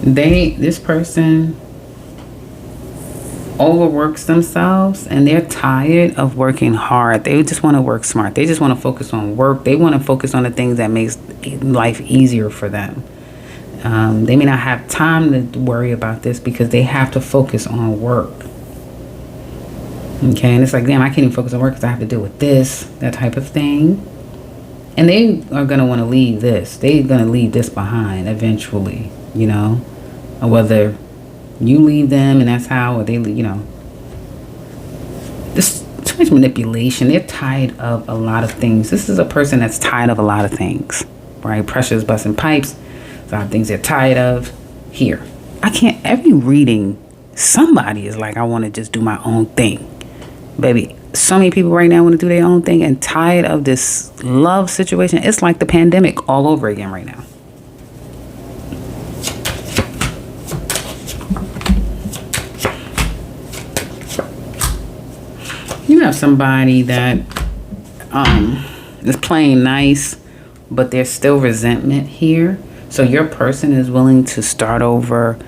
This person overworks themselves, and they're tired of working hard. They just want to work smart. They just want to focus on work. They want to focus on the things that makes life easier for them. They may not have time to worry about this because they have to focus on work. Okay, and it's like, damn, I can't even focus on work because I have to deal with this, that type of thing. And they are going to want to leave this. They're going to leave this behind eventually, you know. Or whether you leave them and that's how, or they, you know. There's too much manipulation. They're tired of a lot of things. This is a person that's tired of a lot of things, right? Pressures, busting pipes. A lot of things they're tired of. Here, every reading, somebody is like, I want to just do my own thing. Baby, so many people right now want to do their own thing and tired of this love situation. It's like the pandemic all over again right now. You have somebody that is playing nice, but there's still resentment here. So your person is willing to start over,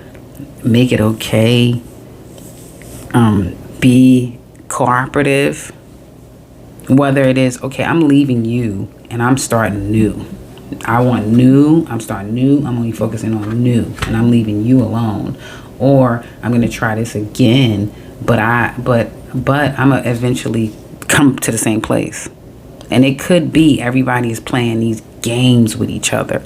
make it okay, be cooperative. Whether it is, okay, I'm leaving you and I'm starting new. I want new, I'm starting new, I'm only focusing on new, and I'm leaving you alone. Or I'm going to try this again, but I'm going to eventually come to the same place. And it could be everybody is playing these games with each other,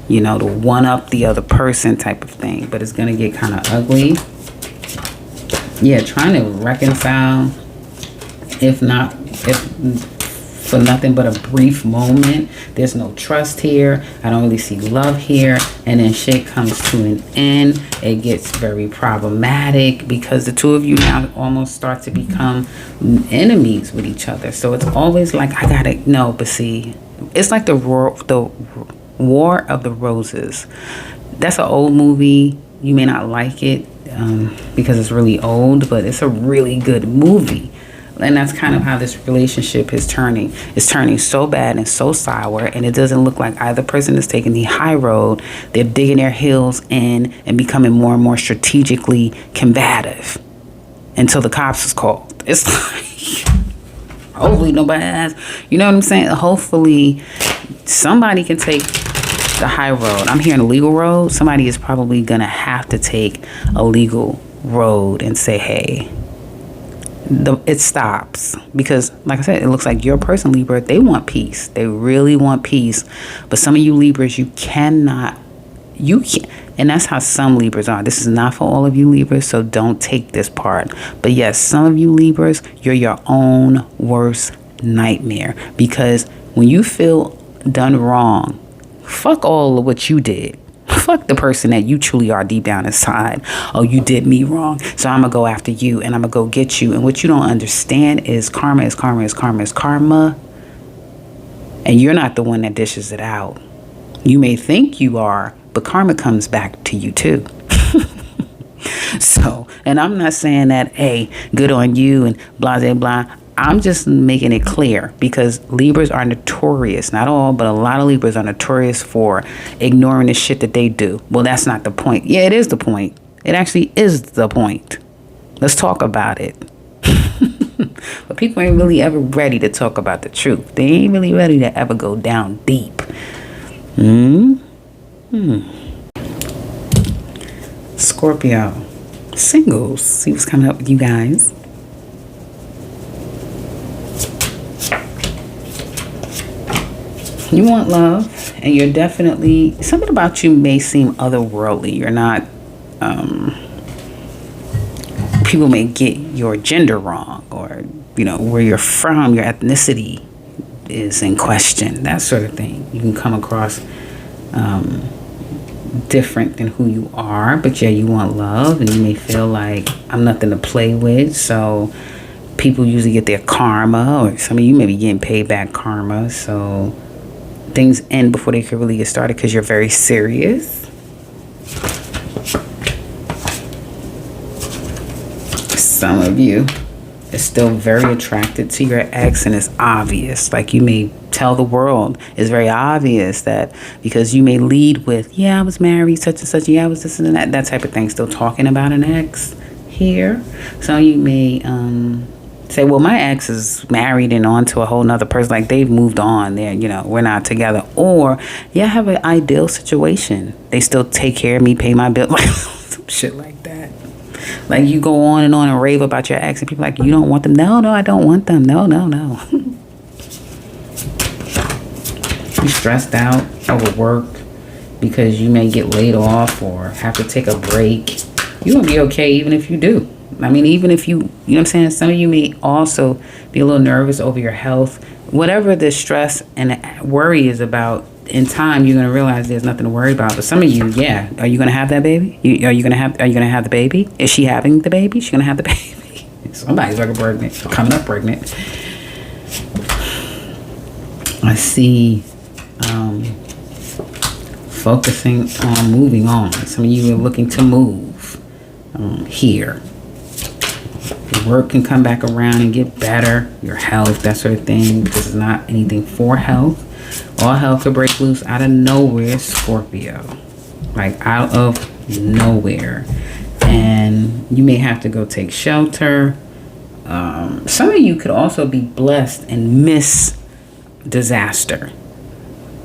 you know, to one up the other person type of thing. But it's going to get kind of ugly. Yeah, trying to reconcile, if for nothing but a brief moment. There's no trust here. I don't really see love here. And then shit comes to an end. It gets very problematic because the two of you now almost start to become enemies with each other. So it's always like, I gotta know, but see, it's like the War of the Roses. That's an old movie. You may not like it because it's really old, but it's a really good movie. And that's kind of how this relationship is turning. It's turning so bad and so sour, and it doesn't look like either person is taking the high road. They're digging their heels in and becoming more and more strategically combative until the cops is called. It's like, hopefully nobody has, you know what I'm saying? Hopefully somebody can take the high road. I'm hearing a legal road. Somebody is probably going to have to take a legal road and say, hey, it stops. Because like I said, it looks like your person, Libra, they want peace. They really want peace. But some of you Libras, you can't, and that's how some Libras are. This is not for all of you Libras, so don't take this part. But yes, some of you Libras, you're your own worst nightmare. Because when you feel done wrong, fuck all of what you did. Fuck the person that you truly are deep down inside. Oh, you did me wrong, so I'm gonna go after you and I'm gonna go get you. And what you don't understand is karma is karma is karma is karma. And you're not the one that dishes it out. You may think you are, but karma comes back to you too. So, and I'm not saying that, hey, good on you and blah, blah, blah. I'm just making it clear because Libras are notorious, not all, but a lot of Libras are notorious for ignoring the shit that they do. Well, that's not the point. Yeah, it is the point. It actually is the point. Let's talk about it. But people ain't really ever ready to talk about the truth. They ain't really ready to ever go down deep. Scorpio. Singles. See what's coming up with you guys. You want love, and you're definitely, something about you may seem otherworldly. You're not, people may get your gender wrong, or, you know, where you're from, your ethnicity is in question, that sort of thing. You can come across different than who you are, but yeah, you want love, and you may feel like I'm nothing to play with, so people usually get their karma, or some of you may be getting paid back karma, so things end before they can really get started because you're very serious. Some of you are still very attracted to your ex, and it's obvious. Like, you may tell the world, it's very obvious that, because you may lead with, yeah, I was married, such and such, yeah, I was this and that type of thing, still talking about an ex here. So you may say, well, my ex is married and on to a whole nother person, like they've moved on, they're, you know, we're not together. Or, yeah, I have an ideal situation, they still take care of me, pay my bill, like some shit like that. Like, you go on and rave about your ex, and people are like, you don't want them? No, I don't want them. No. You stressed out, overworked, because you may get laid off or have to take a break. You're gonna be okay even if you do. I mean, even if you know what I'm saying? Some of you may also be a little nervous over your health. Whatever the stress and worry is about, in time, you're going to realize there's nothing to worry about. But some of you, yeah. Are you going to have that baby? Are you going to have the baby? Is she having the baby? She's going to have the baby. Somebody's like pregnant, coming up pregnant. I see focusing on moving on. Some of you are looking to move here. Your work can come back around and get better. Your health, that sort of thing. This is not anything for health. All hell could break loose out of nowhere, Scorpio. Like, out of nowhere. And you may have to go take shelter. Some of you could also be blessed and miss disaster.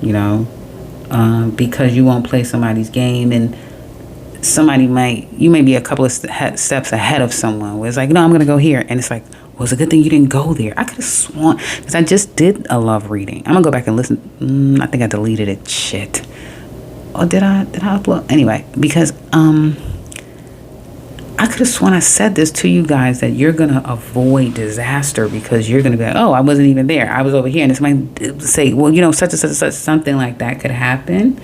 You know, because you won't play somebody's game, and you may be a couple of steps ahead of someone where it's like, no, I'm going to go here. And it's like, well, it's a good thing you didn't go there. I could have sworn, because I just did a love reading. I'm going to go back and listen. I think I deleted it. Shit. Oh, did I upload? Anyway, because I could have sworn I said this to you guys, that you're going to avoid disaster because you're going to be like, oh, I wasn't even there. I was over here. And it's might say, well, you know, such and such, something like that could happen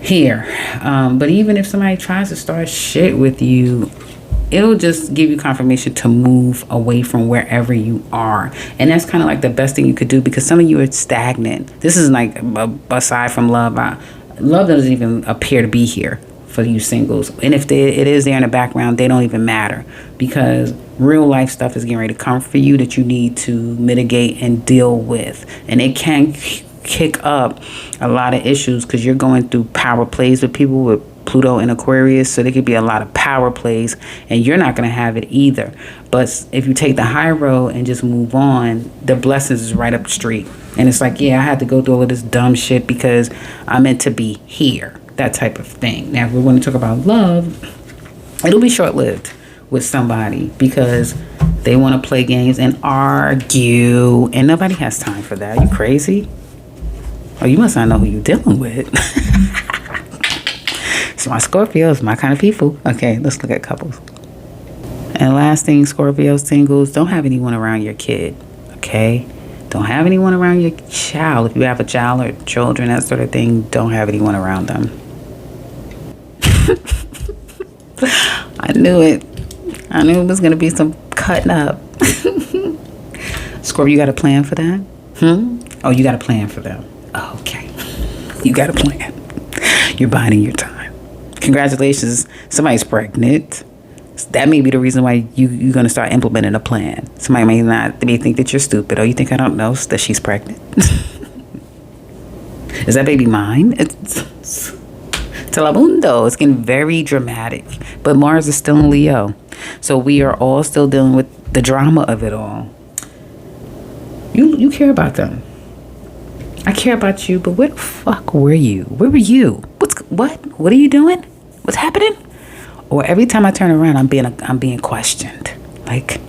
here. But even if somebody tries to start shit with you, it'll just give you confirmation to move away from wherever you are. And that's kind of like the best thing you could do, because some of you are stagnant. This is like, aside from love, love doesn't even appear to be here for you singles. And if it is there in the background, they don't even matter, because real life stuff is getting ready to come for you that you need to mitigate and deal with. And it can kick up a lot of issues, because you're going through power plays with people with Pluto and Aquarius, so there could be a lot of power plays, and you're not going to have it either. But if you take the high road and just move on, the blessings is right up the street. And it's like, yeah, I had to go through all of this dumb shit because I'm meant to be here. That type of thing. Now, if we want to talk about love, it'll be short-lived with somebody because they want to play games and argue. And nobody has time for that. Are you crazy? Oh, you must not know who you're dealing with. It's my Scorpios, my kind of people. Okay, let's look at couples. And last thing, Scorpio singles, don't have anyone around your kid. Okay? Don't have anyone around your child. If you have a child or children, that sort of thing, don't have anyone around them. I knew it. I knew it was going to be some cutting up. Scorpio, you got a plan for that? Oh, you got a plan for them. Oh, okay. You got a plan. You're biding your time. Congratulations. Somebody's pregnant. That may be the reason why you're going to start implementing a plan. Somebody may think that you're stupid. Oh, you think I don't know that she's pregnant? Is that baby mine? It's Telemundo. It's getting very dramatic. But Mars is still in Leo. So we are all still dealing with the drama of it all. You care about them. I care about you, but where the fuck were you? Where were you? What are you doing? What's happening? Or every time I turn around, I'm being questioned. Like,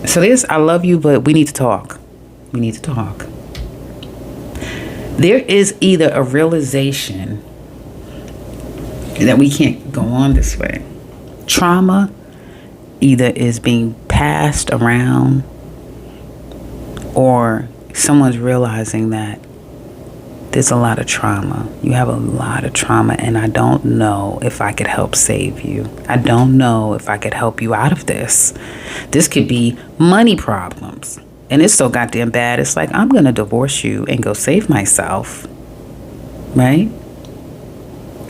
so this, I love you, but we need to talk. We need to talk. There is either a realization that we can't go on this way. Trauma either is being passed around, or someone's realizing that there's a lot of trauma. You have a lot of trauma, and I don't know if I could help save you. I don't know if I could help you out of this. This could be money problems, and it's so goddamn bad. It's like, I'm gonna divorce you and go save myself, right?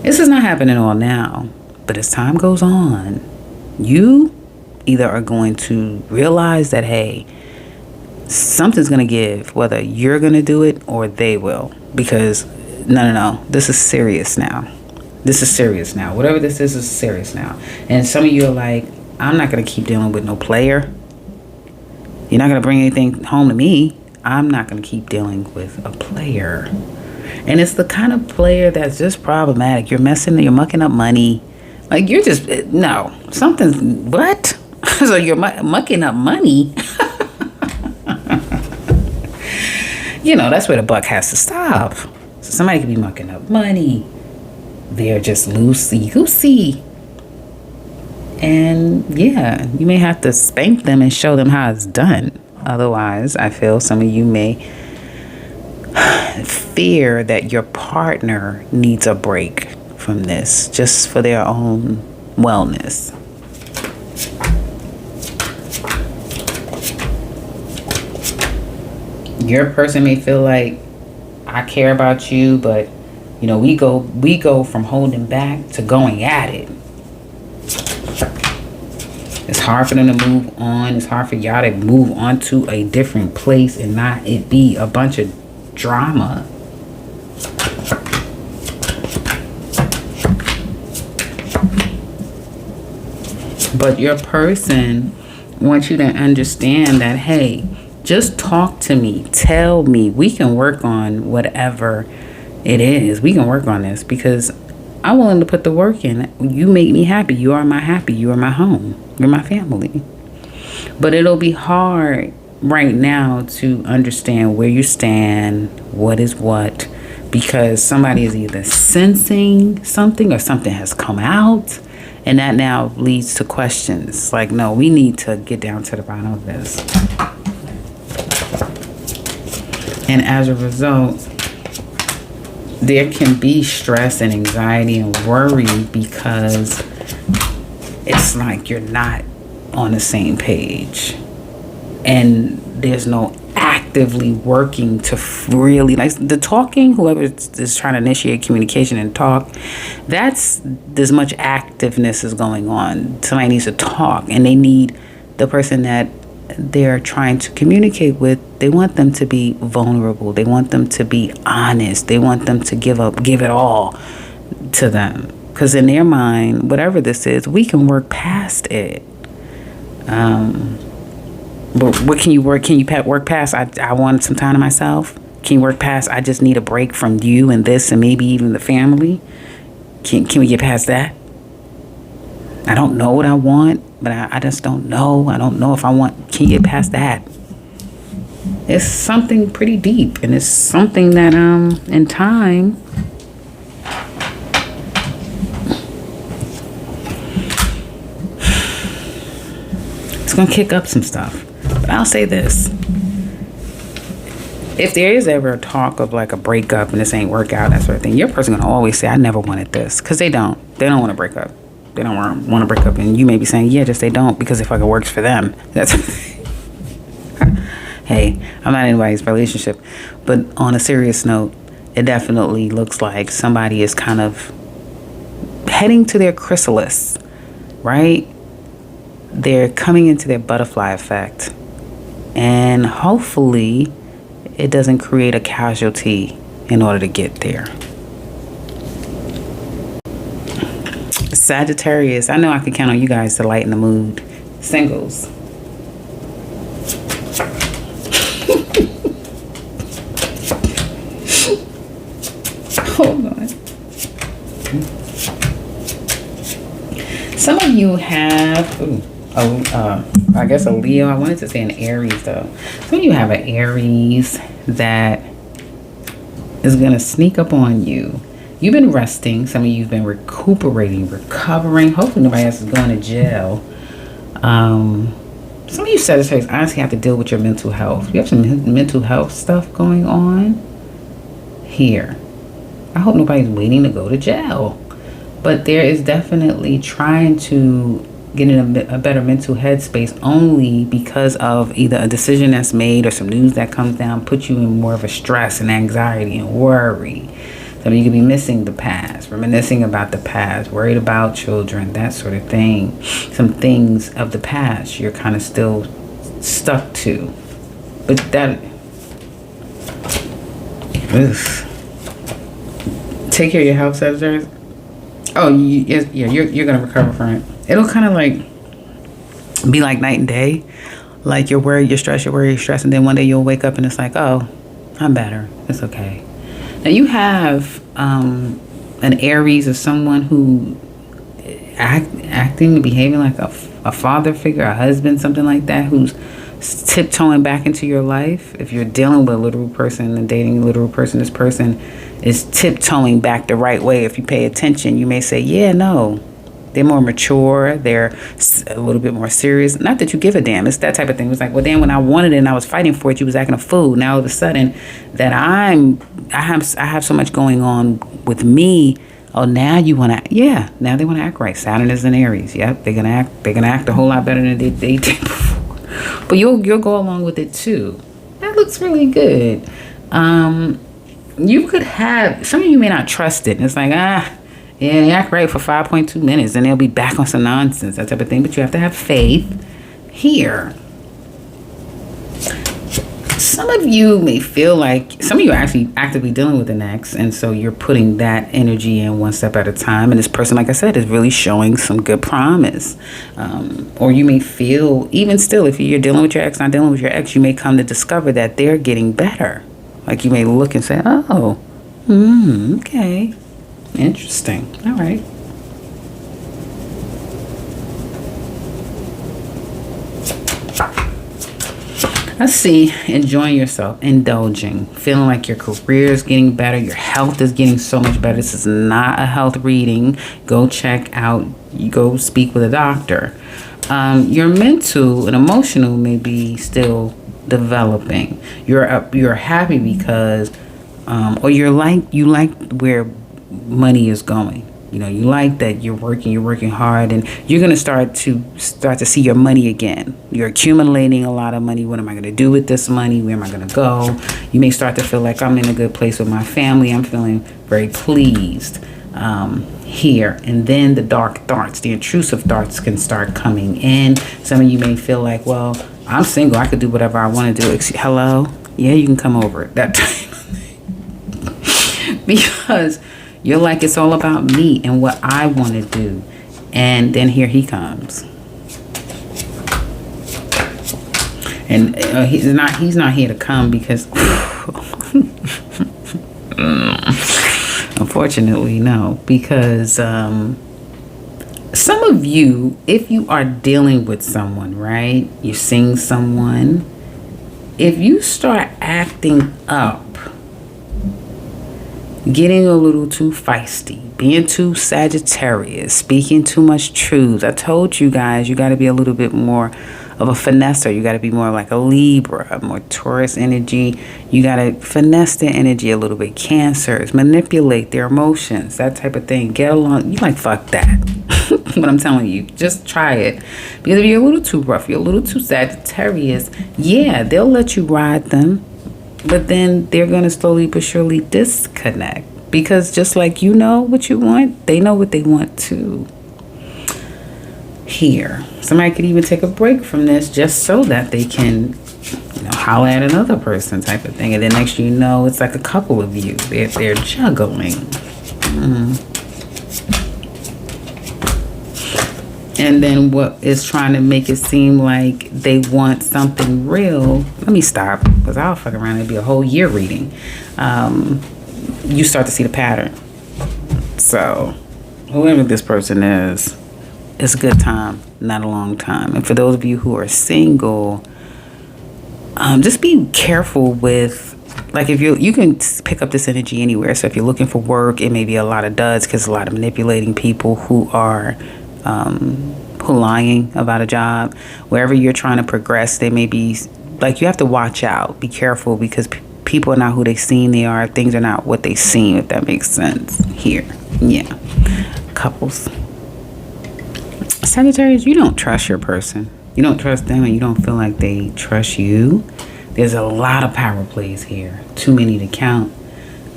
This is not happening all now, but as time goes on, you either are going to realize that, hey, something's going to give, whether you're going to do it or they will. Because, no, this is serious now. This is serious now. Whatever this is serious now. And some of you are like, I'm not going to keep dealing with no player. You're not going to bring anything home to me. I'm not going to keep dealing with a player. And it's the kind of player that's just problematic. You're mucking up money. Like, you're just, no, something's, what? So you're mucking up money? You know, that's where the buck has to stop. So somebody could be mucking up money. They're just loosey-goosey. And yeah, you may have to spank them and show them how it's done. Otherwise, I feel some of you may fear that your partner needs a break from this just for their own wellness. Your person may feel like, I care about you, but you know, we go from holding back to going at it. It's hard for them to move on. It's hard for y'all to move on to a different place and not it be a bunch of drama. But your person wants you to understand that, hey, just talk to me. Tell me. We can work on whatever it is. We can work on this because I'm willing to put the work in. You make me happy. You are my happy. You are my home. You're my family. But it'll be hard right now to understand where you stand, what is what, because somebody is either sensing something or something has come out. And that now leads to questions. Like, no, we need to get down to the bottom of this. And as a result, there can be stress and anxiety and worry because it's like you're not on the same page. And there's no actively working to really, like the talking, whoever is trying to initiate communication and talk, that's as much activeness is going on. Somebody needs to talk, and they need the person that they're trying to communicate with, they want them to be vulnerable. They want them to be honest. They want them to give it all to them. Because in their mind, whatever this is, we can work past it. But what can you work? Can you work past? I want some time to myself. Can you work past? I just need a break from you and this and maybe even the family. Can we get past that? I don't know what I want, but I just don't know. I don't know if I want. Can you get past that? It's something pretty deep, and it's something that in time. It's gonna kick up some stuff. But I'll say this. If there is ever a talk of like a breakup and this ain't work out, that sort of thing, your person gonna always say, I never wanted this. Because they don't want to break up. They don't want to break up. And you may be saying, yeah, just they don't, because it fucking works for them. That's hey, I'm not in anybody's relationship. But on a serious note, it definitely looks like somebody is kind of heading to their chrysalis, right? They're coming into their butterfly effect. And hopefully it doesn't create a casualty in order to get there. Sagittarius, I know I can count on you guys to lighten the mood. Singles. Hold on. Some of you have, I guess a Leo. I wanted to say an Aries though. Some of you have an Aries that is going to sneak up on you. You've been resting. Some of you have been recuperating, recovering. Hopefully nobody else is going to jail. Some of you Sagittarius honestly have to deal with your mental health. You have some mental health stuff going on here. I hope nobody's waiting to go to jail. But there is definitely trying to get in a better mental headspace only because of either a decision that's made or some news that comes down, put you in more of a stress and anxiety and worry. Some of you could be missing the past, reminiscing about the past, worried about children, that sort of thing. Some things of the past you're kind of still stuck to. But that... Take care of your health, Sagittarius. Oh, you're going to recover from it. It'll kind of like be like night and day. Like you're worried, you're stressed, and then one day you'll wake up and it's like, oh, I'm better. It's okay. Now you have an Aries of someone who acting, behaving like a father figure, a husband, something like that, who's tiptoeing back into your life. If you're dealing with a literal person and dating a literal person, this person is tiptoeing back the right way. If you pay attention, you may say, yeah, no. They're more mature. They're a little bit more serious. Not that you give a damn. It's that type of thing. It's like, well, then when I wanted it and I was fighting for it, you was acting a fool. Now all of a sudden that I have so much going on with me. Oh, now you want to, yeah. Now they want to act right. Saturn is in Aries. Yep, they're gonna act a whole lot better than they did before. But you'll go along with it too. That looks really good. You could have, some of you may not trust it. It's like, yeah, they act right for 5.2 minutes and they'll be back on some nonsense, that type of thing. But you have to have faith here. Some of you may feel like, some of you are actually actively dealing with an ex, and so you're putting that energy in one step at a time. And this person, like I said, is really showing some good promise. Or you may feel, even still, if you're dealing with your ex, not dealing with your ex, you may come to discover that they're getting better. Like you may look and say, oh, okay. Interesting. All right. Let's see. Enjoying yourself. Indulging. Feeling like your career is getting better. Your health is getting so much better. This is not a health reading. Go check out. You go speak with a doctor. Your mental and emotional may be still developing. You're happy because, or you like where money is going. You know, you like that you're working hard, and you're going to start to see your money again. You're accumulating a lot of money. What am I going to do with this money? Where am I going to go? You may start to feel like I'm in a good place with my family. I'm feeling very pleased here. And then the dark thoughts, the intrusive thoughts can start coming in. Some of you may feel like, well, I'm single. I could do whatever I want to do. Hello? Yeah, you can come over. That time. Because you're like, it's all about me and what I want to do. And then here he comes. And he's not here to come because unfortunately, no, because some of you, if you are dealing with someone, right, you're seeing someone, if you start acting up, getting a little too feisty, being too Sagittarius, speaking too much truth, I told you guys, you got to be a little bit more of a finesser. You got to be more like a Libra, more Taurus energy. You got to finesse their energy a little bit. Cancers, manipulate their emotions, that type of thing. Get along. You like, fuck that. But I'm telling you, just try it. Because if you're a little too rough, you're a little too Sagittarius, yeah, they'll let you ride them. But then they're going to slowly but surely disconnect. Because just like you know what you want, they know what they want too. Here, somebody could even take a break from this just so that they can, holler at another person type of thing. And then next you know, it's like a couple of you. They're juggling. And then what is trying to make it seem like they want something real. Let me stop, because I'll fuck around. It'll be a whole year reading. You start to see the pattern. So whoever this person is, it's a good time, not a long time. And for those of you who are single, just be careful with, like, if you can pick up this energy anywhere. So if you're looking for work, it may be a lot of duds, because a lot of manipulating people who are lying about a job. Wherever you're trying to progress, they may be, like, you have to watch out, be careful, because people are not who they seem they are. Things are not what they seem, if that makes sense. Here, yeah. Couples. Sagittarius, you don't trust your person. You don't trust them, and you don't feel like they trust you. There's a lot of power plays here. Too many to count.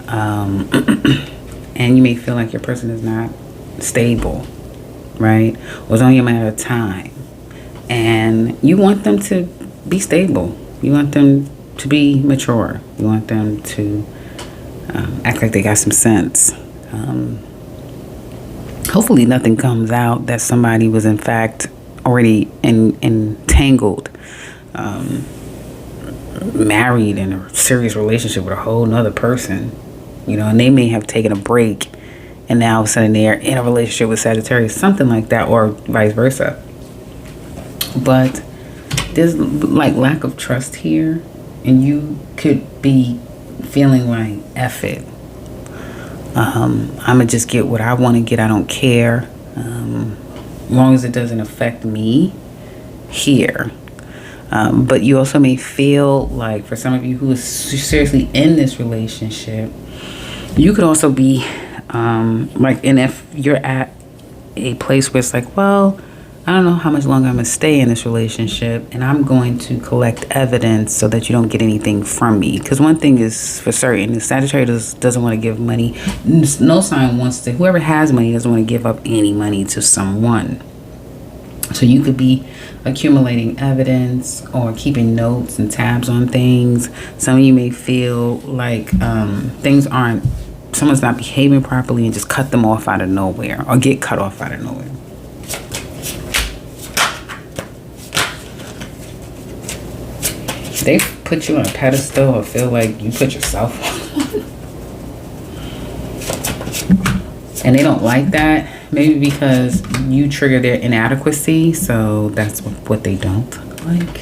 And you may feel like your person is not stable, right? Or it's only a matter of time. And you want them to be stable. You want them to be mature. You want them to act like they got some sense. Hopefully nothing comes out that somebody was in fact already entangled, married in a serious relationship with a whole nother person, and they may have taken a break and now all of a sudden they're in a relationship with Sagittarius, something like that, or vice versa. But there's like lack of trust here, and you could be feeling like, F it. I'ma just get what I want to get. I don't care, as long as it doesn't affect me here. But you also may feel like, for some of you who is seriously in this relationship, you could also be like, and if you're at a place where it's like, well, I don't know how much longer I'm going to stay in this relationship, and I'm going to collect evidence so that you don't get anything from me. Because one thing is for certain, Sagittarius doesn't want to give money. No sign wants to, whoever has money doesn't want to give up any money to someone. So you could be accumulating evidence or keeping notes and tabs on things. Some of you may feel like someone's not behaving properly, and just cut them off out of nowhere, or get cut off out of nowhere. They put you on a pedestal, or feel like you put yourself on, and they don't like that. Maybe because you trigger their inadequacy, so that's what they don't like.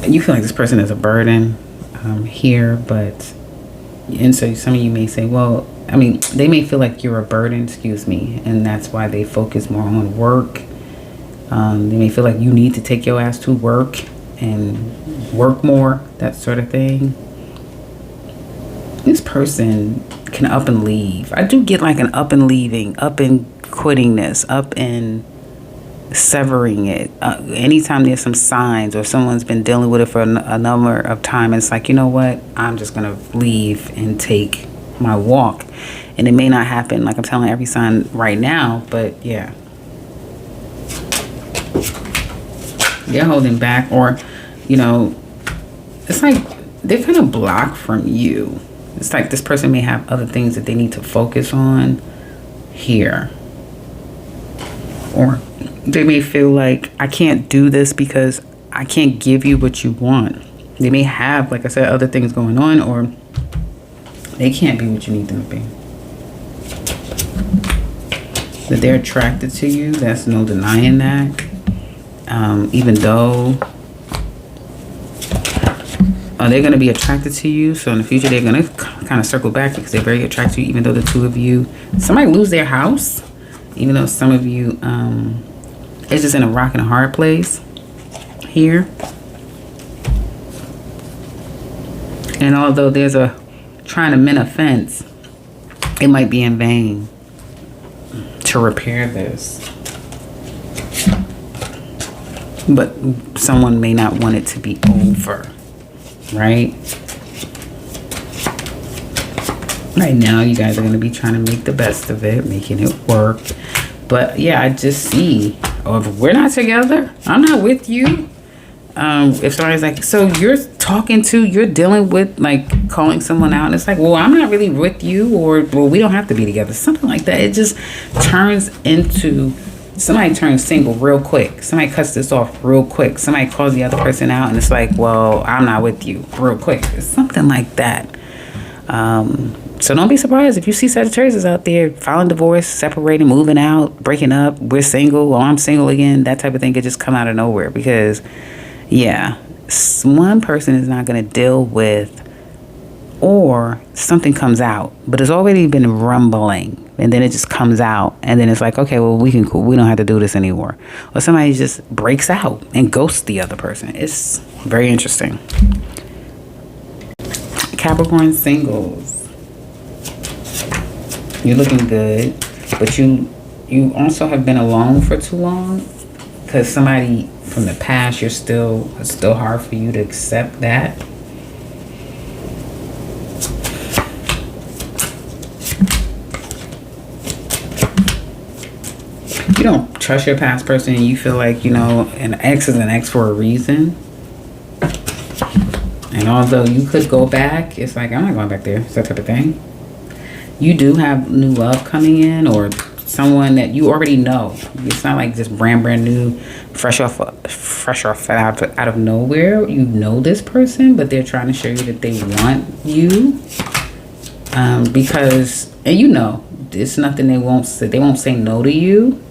And you feel like this person is a burden here, and so some of you may say, well, I mean, they may feel like you're a burden, and that's why they focus more on work. They may feel like you need to take your ass to work and work more, that sort of thing. This person can up and leave. I do get like an up and leaving, up and quitting this, up and severing it. Anytime there's some signs, or someone's been dealing with it for a number of time, and it's like, you know what, I'm just going to leave and take my walk. And it may not happen like I'm telling every sign right now, but yeah. They're holding back, or, it's like they're kind of blocked from you. It's like this person may have other things that they need to focus on here. Or They may feel like, I can't do this because I can't give you what you want. They may have, like I said, other things going on, or they can't be what you need them to be. That they're attracted to you, that's no denying that. Even though they're going to be attracted to you, so in the future they're going to kind of circle back because they're very attracted to you, even though the two of you, somebody lose their house, even though some of you, it's just in a rock and a hard place here. And although there's a trying to mend a fence, it might be in vain to repair this. But someone may not want it to be over, right? Right now, you guys are going to be trying to make the best of it, making it work. But yeah, I just see, oh, if we're not together, I'm not with you. If somebody's like, so you're dealing with like calling someone out, and it's like, well, I'm not really with you, or well, we don't have to be together, something like that. It just turns into, somebody turns single real quick. Somebody cuts this off real quick. Somebody calls the other person out, and it's like, well, I'm not with you, real quick. It's something like that. So don't be surprised if you see Sagittarius out there filing divorce, separating, moving out, breaking up, we're single, or I'm single again, that type of thing could just come out of nowhere. Because yeah, one person is not going to deal with, or something comes out, but it's already been rumbling, and then it just comes out, and then it's like, okay, well, we don't have to do this anymore. Or somebody just breaks out and ghosts the other person. It's very interesting. Capricorn singles, you're looking good, but you also have been alone for too long, because somebody from the past, it's still hard for you to accept that. You don't trust your past person, and you feel like, an ex is an ex for a reason. And although you could go back, it's like, I'm not going back there. It's that type of thing. You do have new love coming in, or someone that you already know. It's not like just brand new, fresh off out of nowhere. You know this person, but they're trying to show you that they want you. Because, and it's nothing they won't say. They won't say no to you.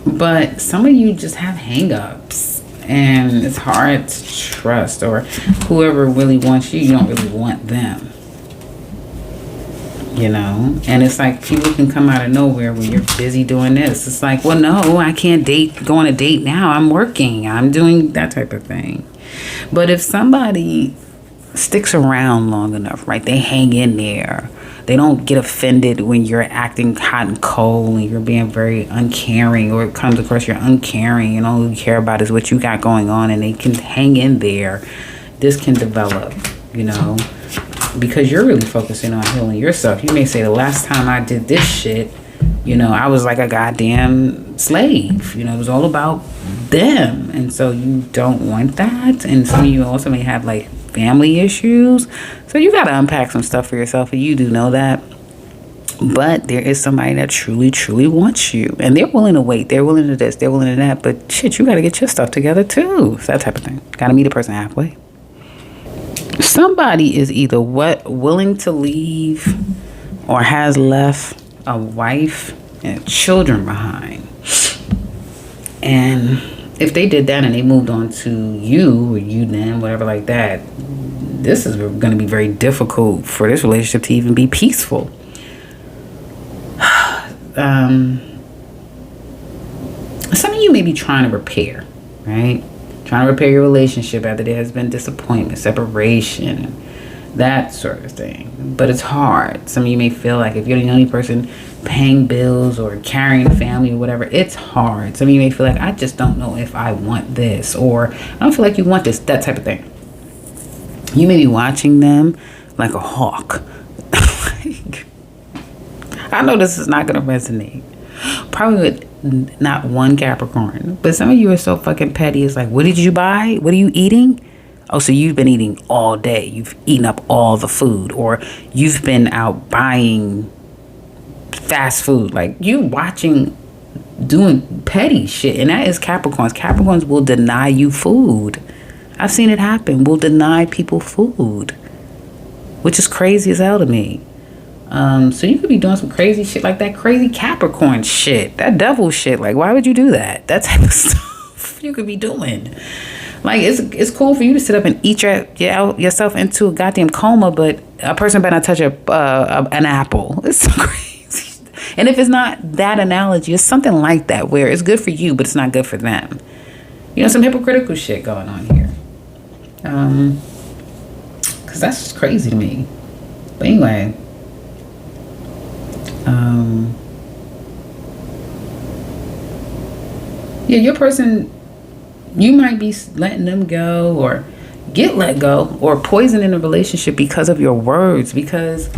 But some of you just have hang-ups, and it's hard to trust, or whoever really wants you, you don't really want them. And it's like people can come out of nowhere when you're busy doing this. It's like, well, no, I can't go on a date now. I'm working. I'm doing that type of thing. But if somebody sticks around long enough, right, they hang in there. They don't get offended when you're acting hot and cold and you're being very uncaring, or it comes across you're uncaring and all you care about is what you got going on, and they can hang in there. This can develop, because you're really focusing on healing yourself. You may say, the last time I did this shit, I was like a goddamn slave. It was all about them. And so you don't want that. And some of you also may have like family issues. So you got to unpack some stuff for yourself, and you do know that. But there is somebody that truly, truly wants you. And they're willing to wait. They're willing to this. They're willing to that. But shit, you got to get your stuff together too. It's that type of thing. Got to meet a person halfway. Somebody is either willing to leave, or has left a wife and children behind. And if they did that and they moved on to you, or you then, whatever like that, this is going to be very difficult for this relationship to even be peaceful. Some of you may be trying to repair, right? Trying to repair your relationship after there has been disappointment, separation, that sort of thing. But it's hard. Some of you may feel like if you're the only person paying bills or carrying a family or whatever, it's hard. Some of you may feel like, I just don't know if I want this, or I don't feel like you want this, that type of thing. You may be watching them like a hawk. I know this is not going to resonate. Probably with not one Capricorn, but some of you are so fucking petty. It's like, what did you buy? What are you eating? Oh, so you've been eating all day. You've eaten up all the food, or you've been out buying fast food. Like, you watching, doing petty shit. And that is Capricorns. Capricorns will deny you food. I've seen it happen. Will deny people food, which is crazy as hell to me. So you could be doing some crazy shit, like that crazy Capricorn shit, that devil shit. Like, why would you do that? That type of stuff you could be doing. Like, it's cool for you to sit up and eat yourself into a goddamn coma, but a person better not touch an apple. It's so crazy. And if it's not that analogy, it's something like that, where it's good for you, but it's not good for them. You know, some hypocritical shit going on here. Because that's just crazy to me. But anyway. Yeah, your person, you might be letting them go or get let go or poison in a relationship because of your words, because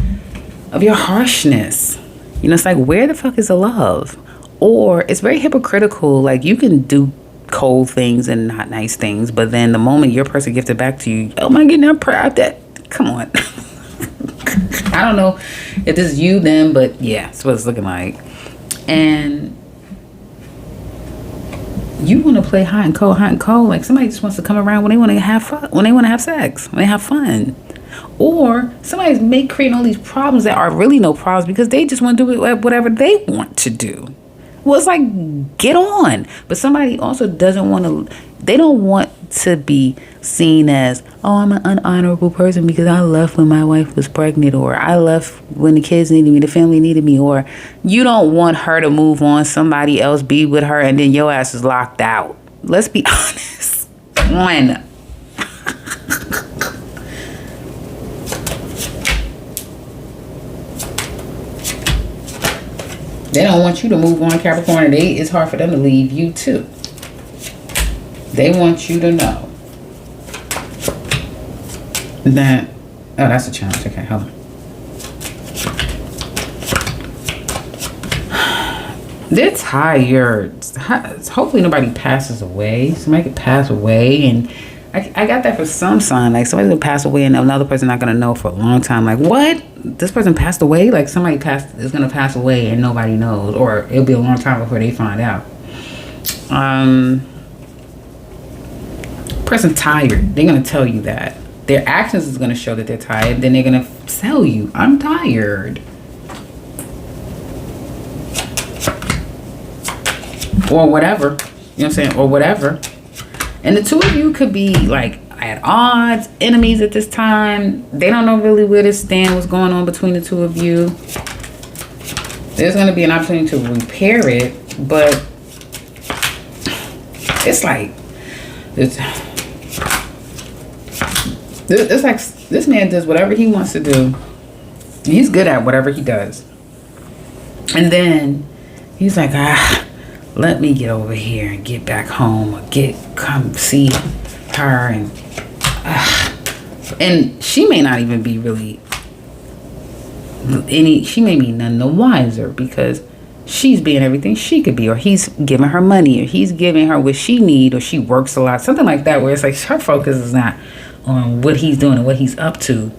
of your harshness. You know, it's like, where the fuck is the love? Or it's very hypocritical. Like, you can do cold things and not nice things, but then the moment your person gives it back to you, oh my goodness, I'm proud that, come on. I don't know if this is you then, but yeah, that's what it's looking like. And you want to play hot and cold. Like, somebody just wants to come around when they want to have fun, when they want to have sex, when they have fun. Or somebody's creating all these problems that are really no problems because they just want to do whatever they want to do. Well, it's like, get on. But somebody also doesn't want to, they don't want to be seen as, oh, I'm an unhonorable person because I left when my wife was pregnant, or I left when the kids needed me, the family needed me, or you don't want her to move on, somebody else be with her, and then your ass is locked out. Let's be honest. One. They don't want you to move on, Capricorn, and it's hard for them to leave you too. They want you to know that, oh, that's a challenge. Okay, hold on. They're tired. Hopefully nobody passes away. Somebody could pass away, and I got that for some sign. Like, somebody's gonna pass away and another person not gonna know for a long time. Like, what? This person passed away? Like, somebody is gonna pass away and nobody knows, or it'll be a long time before they find out. Person tired. They're gonna tell you that. Their actions is gonna show that they're tired. Then they're gonna tell you, I'm tired. Or whatever. You know what I'm saying? Or whatever. And the two of you could be like at odds, enemies at this time. They don't know really where to stand, what's going on between the two of you. There's going to be an opportunity to repair it, but it's like, it's like this man does whatever he wants to do. He's good at whatever he does. And then he's like, let me get over here and get back home, or come see her, and she may not even be really she may be none the wiser because she's being everything she could be, or he's giving her money, or he's giving her what she needs, or she works a lot, something like that, where it's like her focus is not on what he's doing and what he's up to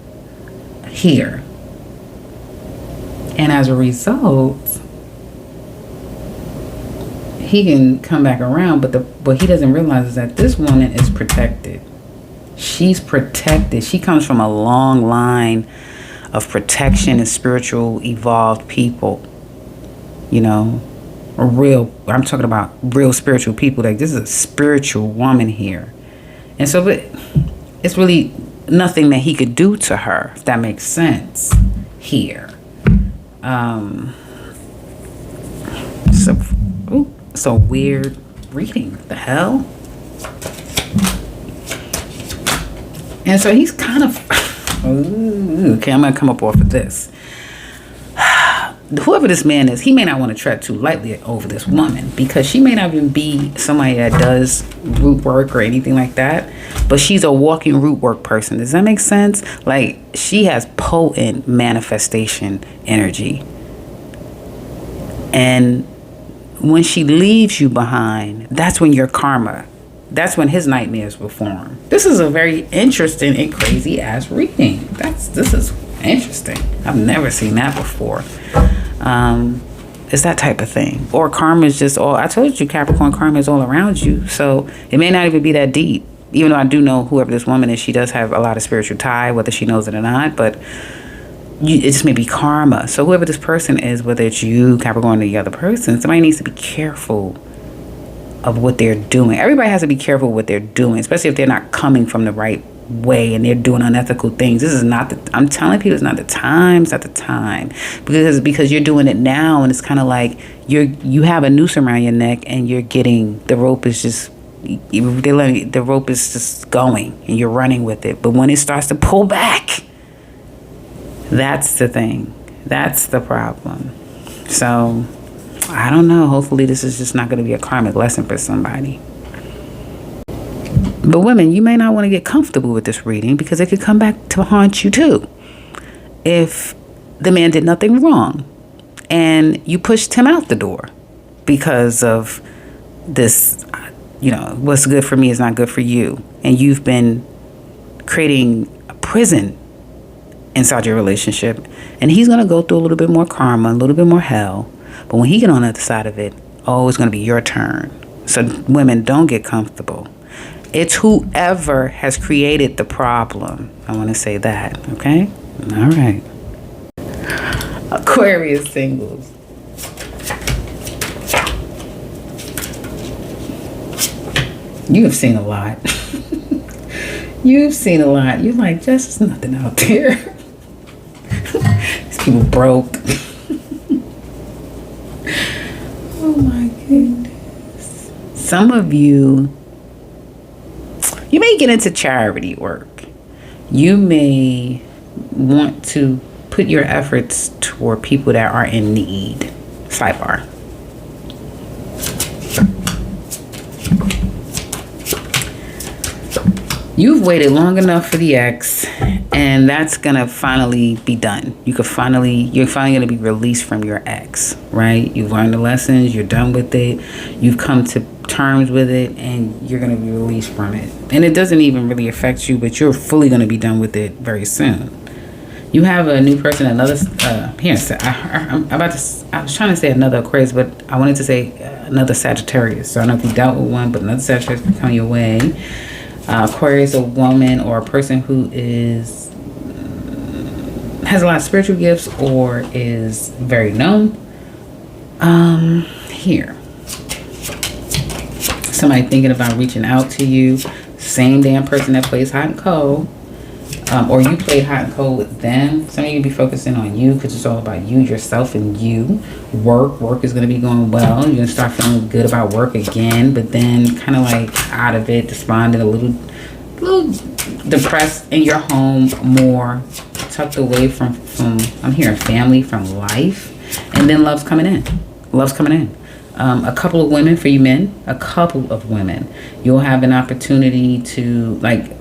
here. And as a result, he can come back around, but what he doesn't realize is that this woman is protected. She's protected. She comes from a long line of protection and spiritual evolved people. You know, I'm talking about real spiritual people. Like, this is a spiritual woman here. And so, but it's really nothing that he could do to her, if that makes sense here. So weird reading. The hell? And so he's kind of okay, I'm gonna come up off of this. Whoever this man is, he may not want to tread too lightly over this woman, because she may not even be somebody that does root work or anything like that, but she's a walking root work person. Does that make sense? Like, she has potent manifestation energy, and when she leaves you behind, that's when your karma, that's when his nightmares will form. This is a very interesting and crazy ass reading. This is Interesting. I've never seen that before. It's that type of thing. Or karma is just all, I told you, Capricorn, karma is all around you. So it may not even be that deep. Even though I do know whoever this woman is, she does have a lot of spiritual tie, whether she knows it or not. But it just may be karma. So whoever this person is, whether it's you, Capricorn, or the other person, somebody needs to be careful of what they're doing. Everybody has to be careful what they're doing, especially if they're not coming from the right way and they're doing unethical things. This is not I'm telling people, it's not the time. It's not the time, because you're doing it now, and it's kind of like you have a noose around your neck, and you're getting, the rope is just, the rope is just going, and you're running with it. But when it starts to pull back, that's the thing. That's the problem. So I don't know. Hopefully this is just not going to be a karmic lesson for somebody. But women, you may not want to get comfortable with this reading, because it could come back to haunt you too. If the man did nothing wrong and you pushed him out the door because of this, what's good for me is not good for you, and you've been creating a prison inside your relationship, and he's going to go through a little bit more karma, a little bit more hell. But when he get on the other side of it, it's going to be your turn. So women, don't get comfortable. It's whoever has created the problem. I want to say that, okay? All right. Aquarius singles. You have seen a lot. You've seen a lot. You're like, just nothing out there. These people broke. Oh my goodness. Some of you may get into charity work. You may want to put your efforts toward people that are in need. Sidebar. You've waited long enough for the ex, and that's gonna finally be done. You're finally gonna be released from your ex, right? You've learned the lessons, you're done with it, you've come to terms with it, and you're gonna be released from it. And it doesn't even really affect you, but you're fully gonna be done with it very soon. You have a new person, another, I was trying to say another Aquarius, but I wanted to say another Sagittarius. So I don't know if you dealt with one, but another Sagittarius will come your way. Aquarius, a woman or a person who has a lot of spiritual gifts or is very known. Here. Somebody thinking about reaching out to you. Same damn person that plays hot and cold. Or you played hot and cold with them. Some of you be focusing on you, because it's all about you, yourself, and you. Work is going to be going well. You're going to start feeling good about work again, but then kind of like out of it, despondent, a little depressed in your home, more tucked away from I'm hearing family, from life, and then love's coming in. A couple of women, for you men, you'll have an opportunity to, like,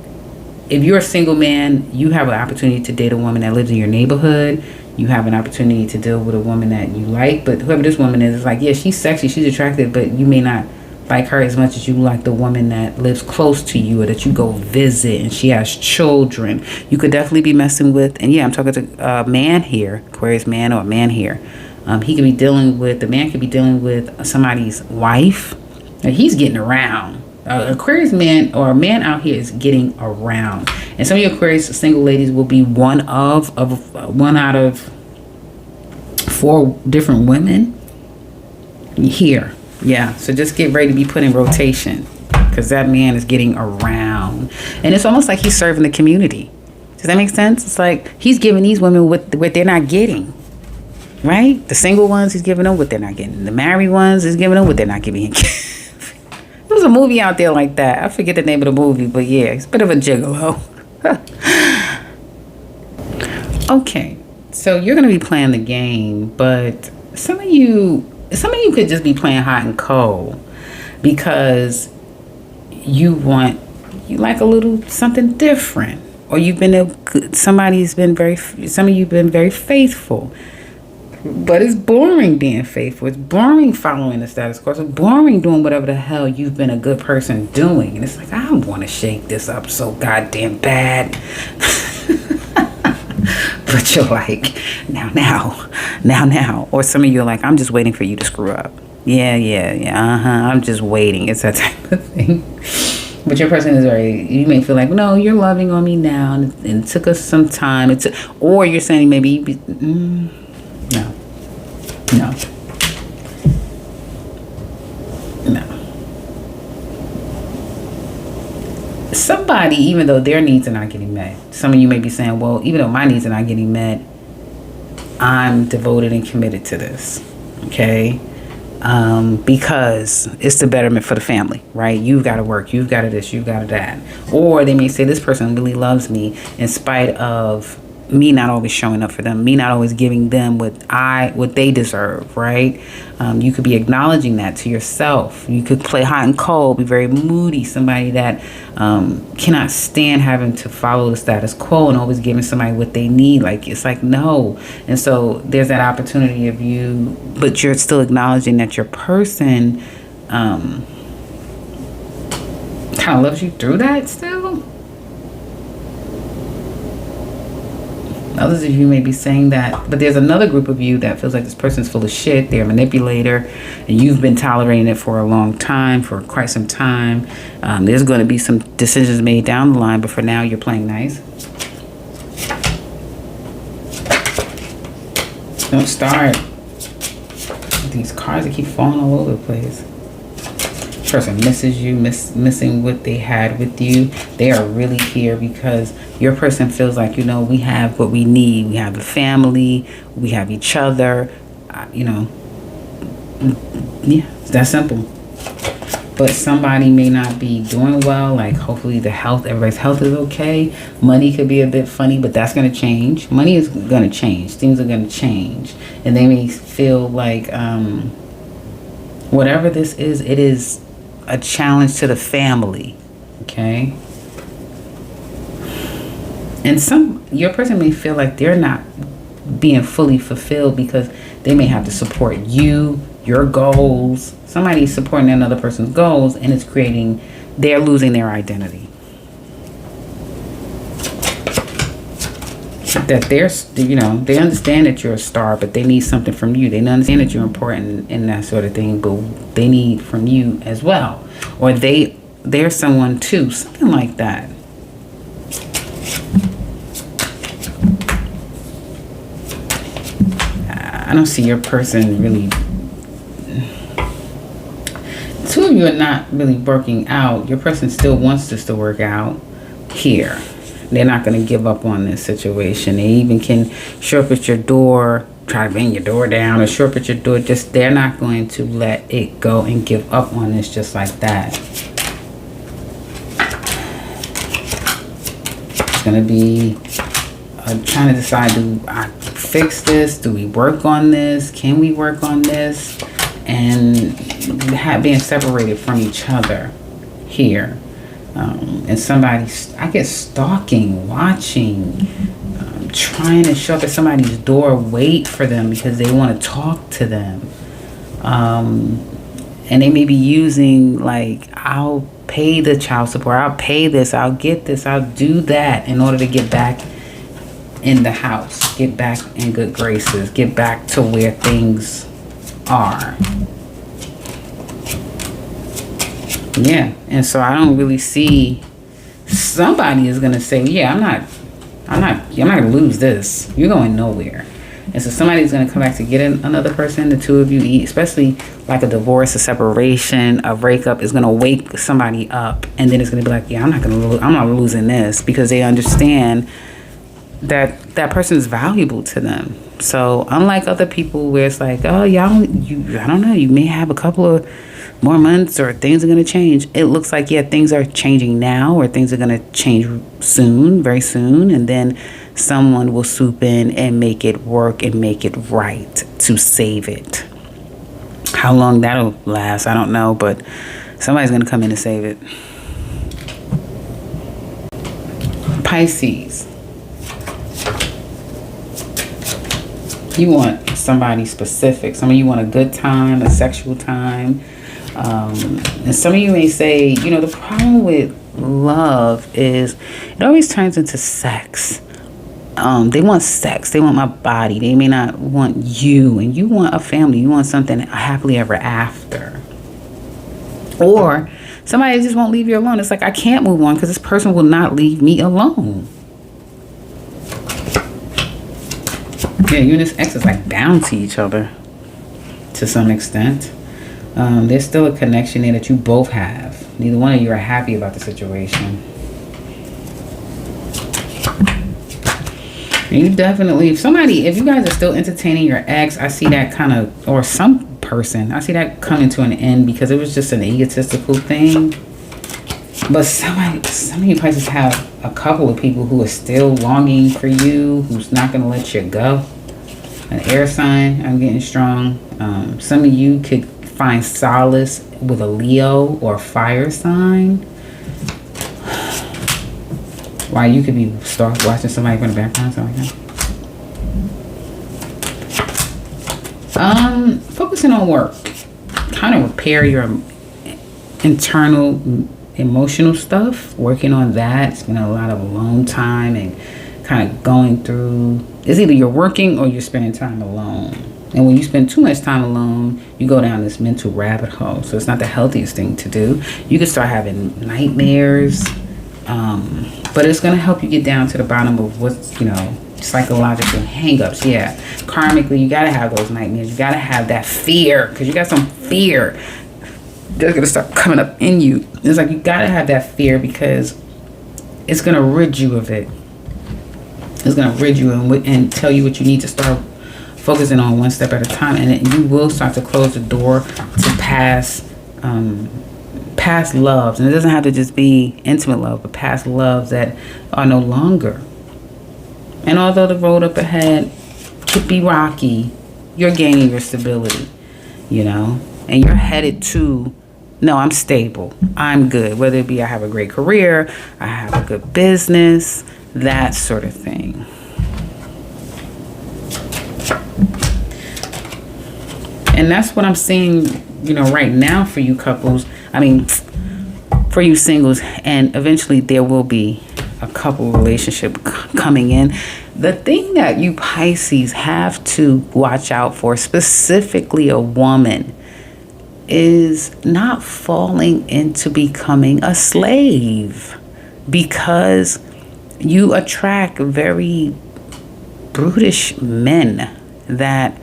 if you're a single man, you have an opportunity to date a woman that lives in your neighborhood. You have an opportunity to deal with a woman that you like. But whoever this woman is like, yeah, she's sexy, she's attractive, but you may not like her as much as you like the woman that lives close to you, or that you go visit and she has children. You could definitely be messing with, and yeah, I'm talking to a man here, Aquarius man or a man here. The man could be dealing with somebody's wife. Now, he's getting around. Aquarius man or a man out here is getting around, and some of your Aquarius single ladies will be one out of 4 different women here. Yeah, so just get ready to be put in rotation, because that man is getting around, and it's almost like he's serving the community. Does that make sense? It's like he's giving these women what they're not getting, right? The single ones, he's giving them what they're not getting. The married ones, he's giving them what they're not giving. There's a movie out there like that. I forget the name of the movie, but yeah, it's a bit of a gigolo. Okay, so you're going to be playing the game, but some of you could just be playing hot and cold, because you like a little something different, or some of you've been very faithful. But it's boring being faithful. It's boring following the status quo. It's boring doing whatever the hell you've been a good person doing. And it's like, I want to shake this up so goddamn bad. But you're like, now. Or some of you are like, I'm just waiting for you to screw up. Yeah. I'm just waiting. It's that type of thing. But your person is you may feel like, no, you're loving on me now, and it took us some time. Or you're saying maybe, no. Somebody, even though their needs are not getting met, some of you may be saying, well, even though my needs are not getting met, I'm devoted and committed to this. Okay? Because it's the betterment for the family, right? You've got to work, you've got to this, you've got to that. Or they may say, this person really loves me in spite of me not always showing up for them, me not always giving them what they deserve, right? You could be acknowledging that to yourself. You could play hot and cold, be very moody, somebody that cannot stand having to follow the status quo and always giving somebody what they need. Like, it's like, no. And so there's that opportunity of you, but you're still acknowledging that your person kind of loves you through that still. Others of you may be saying that, but there's another group of you that feels like this person's full of shit. They're a manipulator, and you've been tolerating it for a long time, for quite some time. There's going to be some decisions made down the line, but for now, you're playing nice. Don't start. These cards that keep falling all over the place. Person misses you, missing what they had with you. They are really here because your person feels like, we have what we need. We have the family, we have each other, yeah, it's that simple. But somebody may not be doing well. Like, hopefully everybody's health is okay. Money could be a bit funny, but that's going to change. Money is going to change. Things are going to change. And they may feel like whatever this is, it is a challenge to the family, okay? And your person may feel like they're not being fully fulfilled because they may have to support you, your goals. Somebody's supporting another person's goals, and it's they're losing their identity. That they understand that you're a star, but they need something from you. They understand that you're important and that sort of thing, but they need from you as well. Or they're someone too, something like that. I don't see your person really. Two of you are not really working out. Your person still wants this to work out here. They're not going to give up on this situation. They even can show up at your door, try to bang your door down, or show up at your door. They're not going to let it go and give up on this just like that. It's going to be trying to decide, do I fix this? Do we work on this? Can we work on this? And being separated from each other here. And somebody, I guess, stalking, watching, trying to show up at somebody's door, wait for them because they want to talk to them. And they may be using, like, I'll pay the child support, I'll pay this, I'll get this, I'll do that in order to get back in the house, get back in good graces, get back to where things are. Yeah, and so I don't really see. Somebody is gonna say, yeah, I'm not gonna lose this. You're going nowhere. And so somebody's gonna come back to get another person. The two of you eat, especially like a divorce, a separation, a breakup, is gonna wake somebody up, and then it's gonna be like, yeah, I'm not losing this, because they understand that that person is valuable to them. So unlike other people where it's like, oh, I don't know, you may have a couple of more months or things are going to change. It looks like, yeah, things are changing now, or things are going to change soon, very soon. And then someone will swoop in and make it work and make it right to save it. How long that'll last, I don't know, but somebody's going to come in and save it. Pisces. You want somebody specific. Some of you want a good time, a sexual time. And some of you may say, the problem with love is it always turns into sex. They want sex. They want my body. They may not want you. And you want a family. You want something happily ever after. Or somebody just won't leave you alone. It's like, I can't move on because this person will not leave me alone. Yeah, you and this ex is like bound to each other to some extent. There's still a connection there that you both have. Neither one of you are happy about the situation. And you definitely, if you guys are still entertaining your ex, I see that kind of, or some person, I see that coming to an end because it was just an egotistical thing. But some of you Pisces have a couple of people who are still longing for you, who's not going to let you go. An air sign, I'm getting strong. Some of you could find solace with a Leo or fire sign. While you could be watching somebody from the background, something like that. Focusing on work. Kind of repair your internal emotional stuff. Working on that. Spending a lot of alone time and kind of going through. It's either you're working or you're spending time alone. And when you spend too much time alone, you go down this mental rabbit hole. So it's not the healthiest thing to do. You can start having nightmares. But it's going to help you get down to the bottom of what's, psychological hangups. Yeah. Karmically, you got to have those nightmares. You got to have that fear because you got some fear that's going to start coming up in you. It's like you got to have that fear because it's going to rid you of it. It's going to rid you and tell you what you need to start focusing on one step at a time. And you will start to close the door to past loves. And it doesn't have to just be intimate love, but past loves that are no longer. And although the road up ahead could be rocky, you're gaining your stability, and you're headed to, no, I'm stable. I'm good. Whether it be I have a great career, I have a good business, that sort of thing. And that's what I'm seeing, right now for you couples. For you singles. And eventually there will be a couple relationship coming in. The thing that you Pisces have to watch out for, specifically a woman, is not falling into becoming a slave, because you attract very brutish men that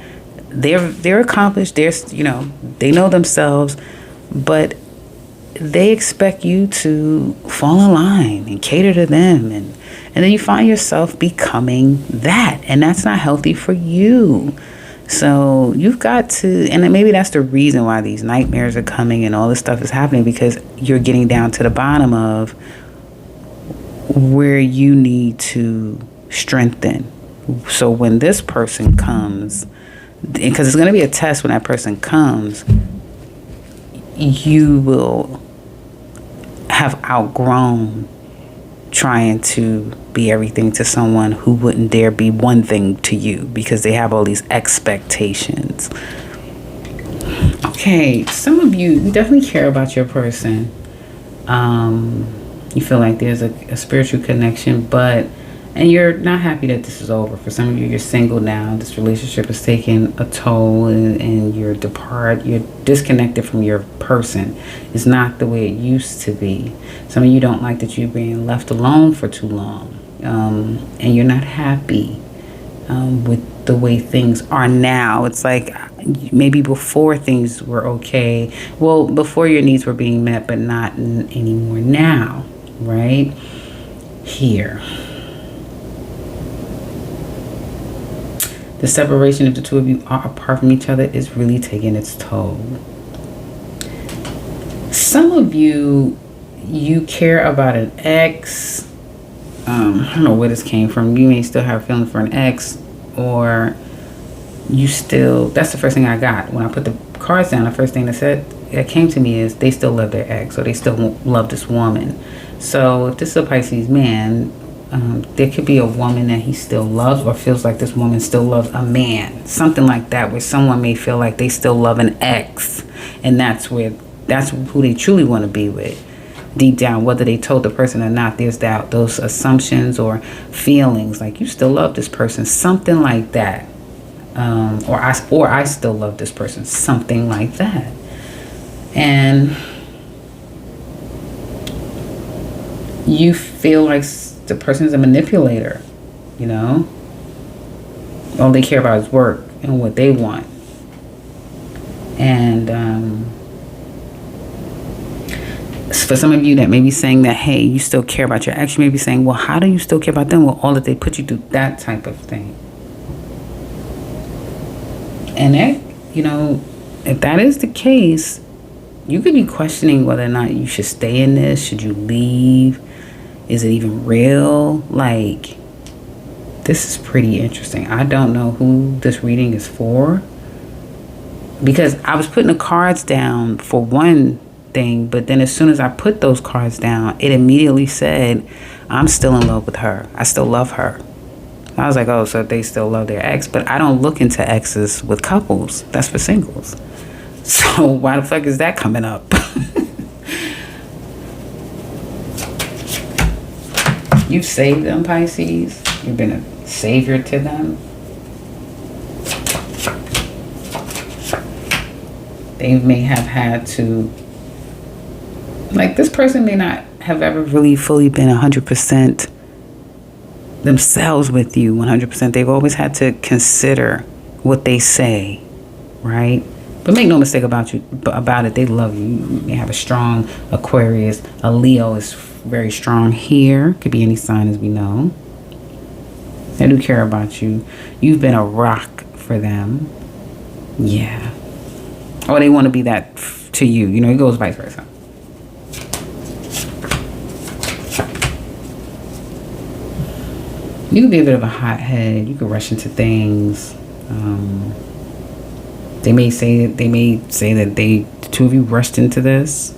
they're accomplished, they know themselves, but they expect you to fall in line and cater to them, and then you find yourself becoming that, and that's not healthy for you. So you've got to, and maybe that's the reason why these nightmares are coming and all this stuff is happening, because you're getting down to the bottom of where you need to strengthen. So when this person comes, because it's going to be a test when that person comes, you will have outgrown trying to be everything to someone who wouldn't dare be one thing to you, because they have all these expectations. Okay, some of you definitely care about your person. You feel like there's a spiritual connection, and you're not happy that this is over. For some of you, you're single now. This relationship is taking a toll, and you're disconnected from your person. It's not the way it used to be. Some of you don't like that you're being left alone for too long, and you're not happy with the way things are now. It's like maybe before things were okay. Well, before your needs were being met, but not anymore now, right? Here. The separation of the two of you are apart from each other is really taking its toll. Some of you care about an ex. I don't know where this came from. You may still have a feeling for an ex, or that's the first thing I got. When I put the cards down, the first thing that came to me is they still love their ex, or they still love this woman. So if this is a Pisces man, there could be a woman that he still loves, or feels like this woman still loves a man. Something like that, where someone may feel like they still love an ex, and that's who they truly want to be with. deep down, whether they told the person or not, there's that, those assumptions or feelings like you still love this person, something like that. Or I still love this person, something like that. And you feel like the person's a manipulator, you know? All they care about is work and what they want. And for some of you that may be saying that, hey, you still care about your ex, you may be saying, well, how do you still care about them? Well, all that they put you through, that type of thing. And that, you know, if that is the case, you could be questioning whether or not you should stay in this. Should you leave? Is it even real? Like, this is pretty interesting. I don't know who this reading is for, because I was putting the cards down for one thing, but then as soon as I put those cards down, it immediately said, I'm still in love with her. I still love her. I was like, oh, so they still love their ex. But I don't look into exes with couples. That's for singles. So why the fuck is that coming up? You've saved them, Pisces. You've been a savior to them. They may have had to, like, this person may not have ever really fully been 100% themselves with you 100%. They've always had to consider what they say, right? But make no mistake about it, they love you. You may have a strong Aquarius. A Leo is very strong here. Could be any sign, as we know. They do care about you. You've been a rock for them. Yeah. Or they want to be that to you. You know, it goes vice versa. You could be a bit of a hothead. You could rush into things. They may say that the two of you rushed into this.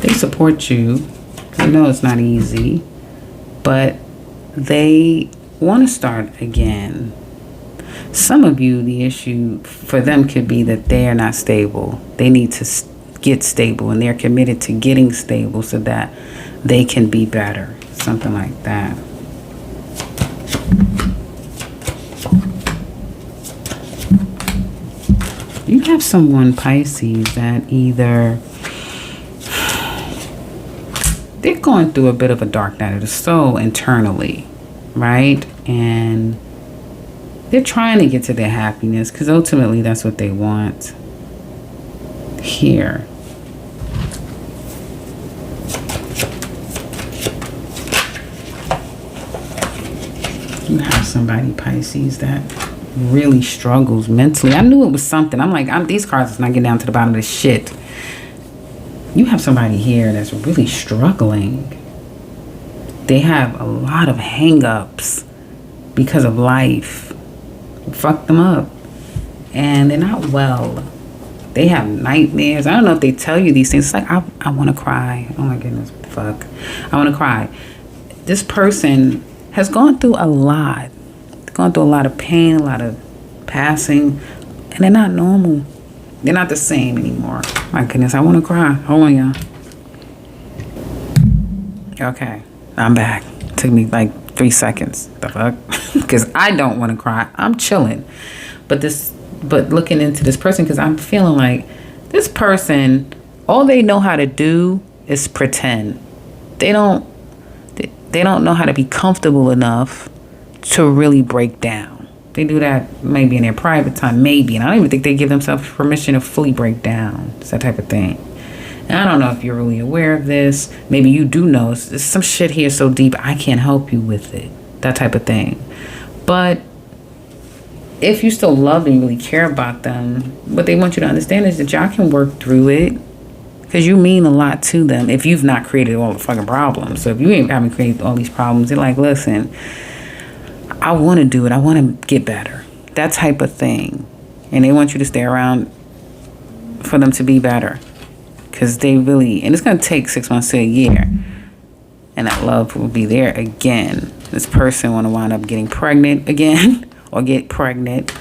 They support you. I know it's not easy, but they want to start again. Some of you, the issue for them could be that they are not stable. They need to get stable, and they're committed to getting stable so that they can be better. Something like that. You have someone, Pisces, that either they're going through a bit of a dark night of the soul internally, right? And they're trying to get to their happiness, because ultimately that's what they want. Here. You have somebody, Pisces, that really struggles mentally. I knew it was something. I'm like, these cards is not getting down to the bottom of this shit. You have somebody here that's really struggling. They have a lot of hang-ups because of life. Fuck them up. And they're not well. They have nightmares. I don't know if they tell you these things. It's like, I want to cry. Oh my goodness, fuck. I want to cry. This person has gone through a lot. Gone through a lot of pain, a lot of passing. And they're not normal. They're not the same anymore. My goodness, I want to cry. Hold on, y'all. Okay, I'm back. Took me like 3 seconds. The fuck? Because I don't want to cry. I'm chilling. But looking into this person, because I'm feeling like this person, all they know how to do is pretend. They don't know how to be comfortable enough to really break down. They do that maybe in their private time, maybe. And I don't even think they give themselves permission to fully break down. It's that type of thing. And I don't know if you're really aware of this. Maybe you do know. It's some shit here so deep, I can't help you with it. That type of thing. But if you still love them, you really care about them, what they want you to understand is that y'all can work through it. Because you mean a lot to them if you've not created all the fucking problems. So if you haven't created all these problems, they're like, listen, I want to do it. I want to get better. That type of thing. And they want you to stay around for them to be better. Because they really, and it's going to take 6 months to a year. And that love will be there again. This person want to wind up getting pregnant again. or get pregnant,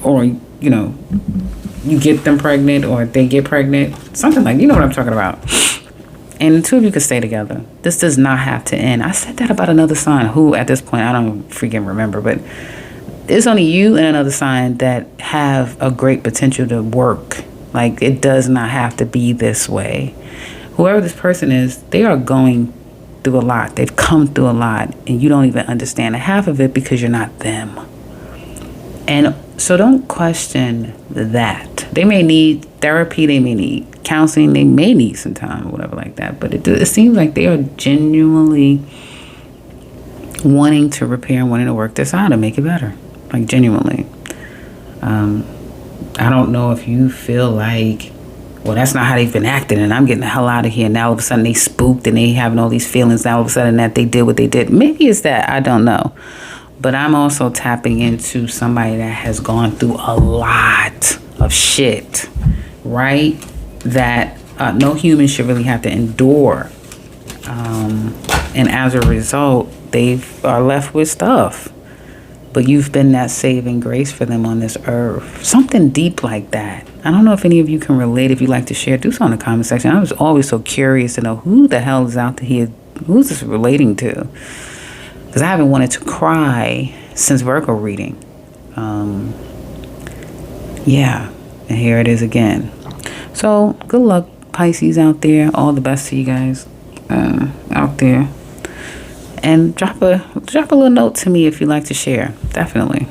or, you know, you get them pregnant or they get pregnant, something like, you know what I'm talking about. And the two of you could stay together. This does not have to end. I said that about another sign who at this point, I don't freaking remember, but it's only you and another sign that have a great potential to work. Like, it does not have to be this way. Whoever this person is, they are going through a lot. They've come through a lot, and you don't even understand half of it because you're not them. And so don't question that. They may need therapy, they may need counseling, they may need some time or whatever like that. But it seems like they are genuinely wanting to repair and wanting to work this out and make it better. Like, genuinely. I don't know if you feel like, well, that's not how they've been acting and I'm getting the hell out of here. Now all of a sudden they spooked and they having all these feelings. Now all of a sudden that they did what they did. Maybe it's that. I don't know. But I'm also tapping into somebody that has gone through a lot of shit, right? That no human should really have to endure. And as a result, they are left with stuff. But you've been that saving grace for them on this earth. Something deep like that. I don't know if any of you can relate. If you'd like to share, do so in the comment section. I was always so curious to know who the hell is out here. Who's this relating to? Because I haven't wanted to cry since Virgo reading. Yeah. And here it is again. So, good luck, Pisces out there. All the best to you guys out there. And drop a little note to me if you'd like to share. Definitely.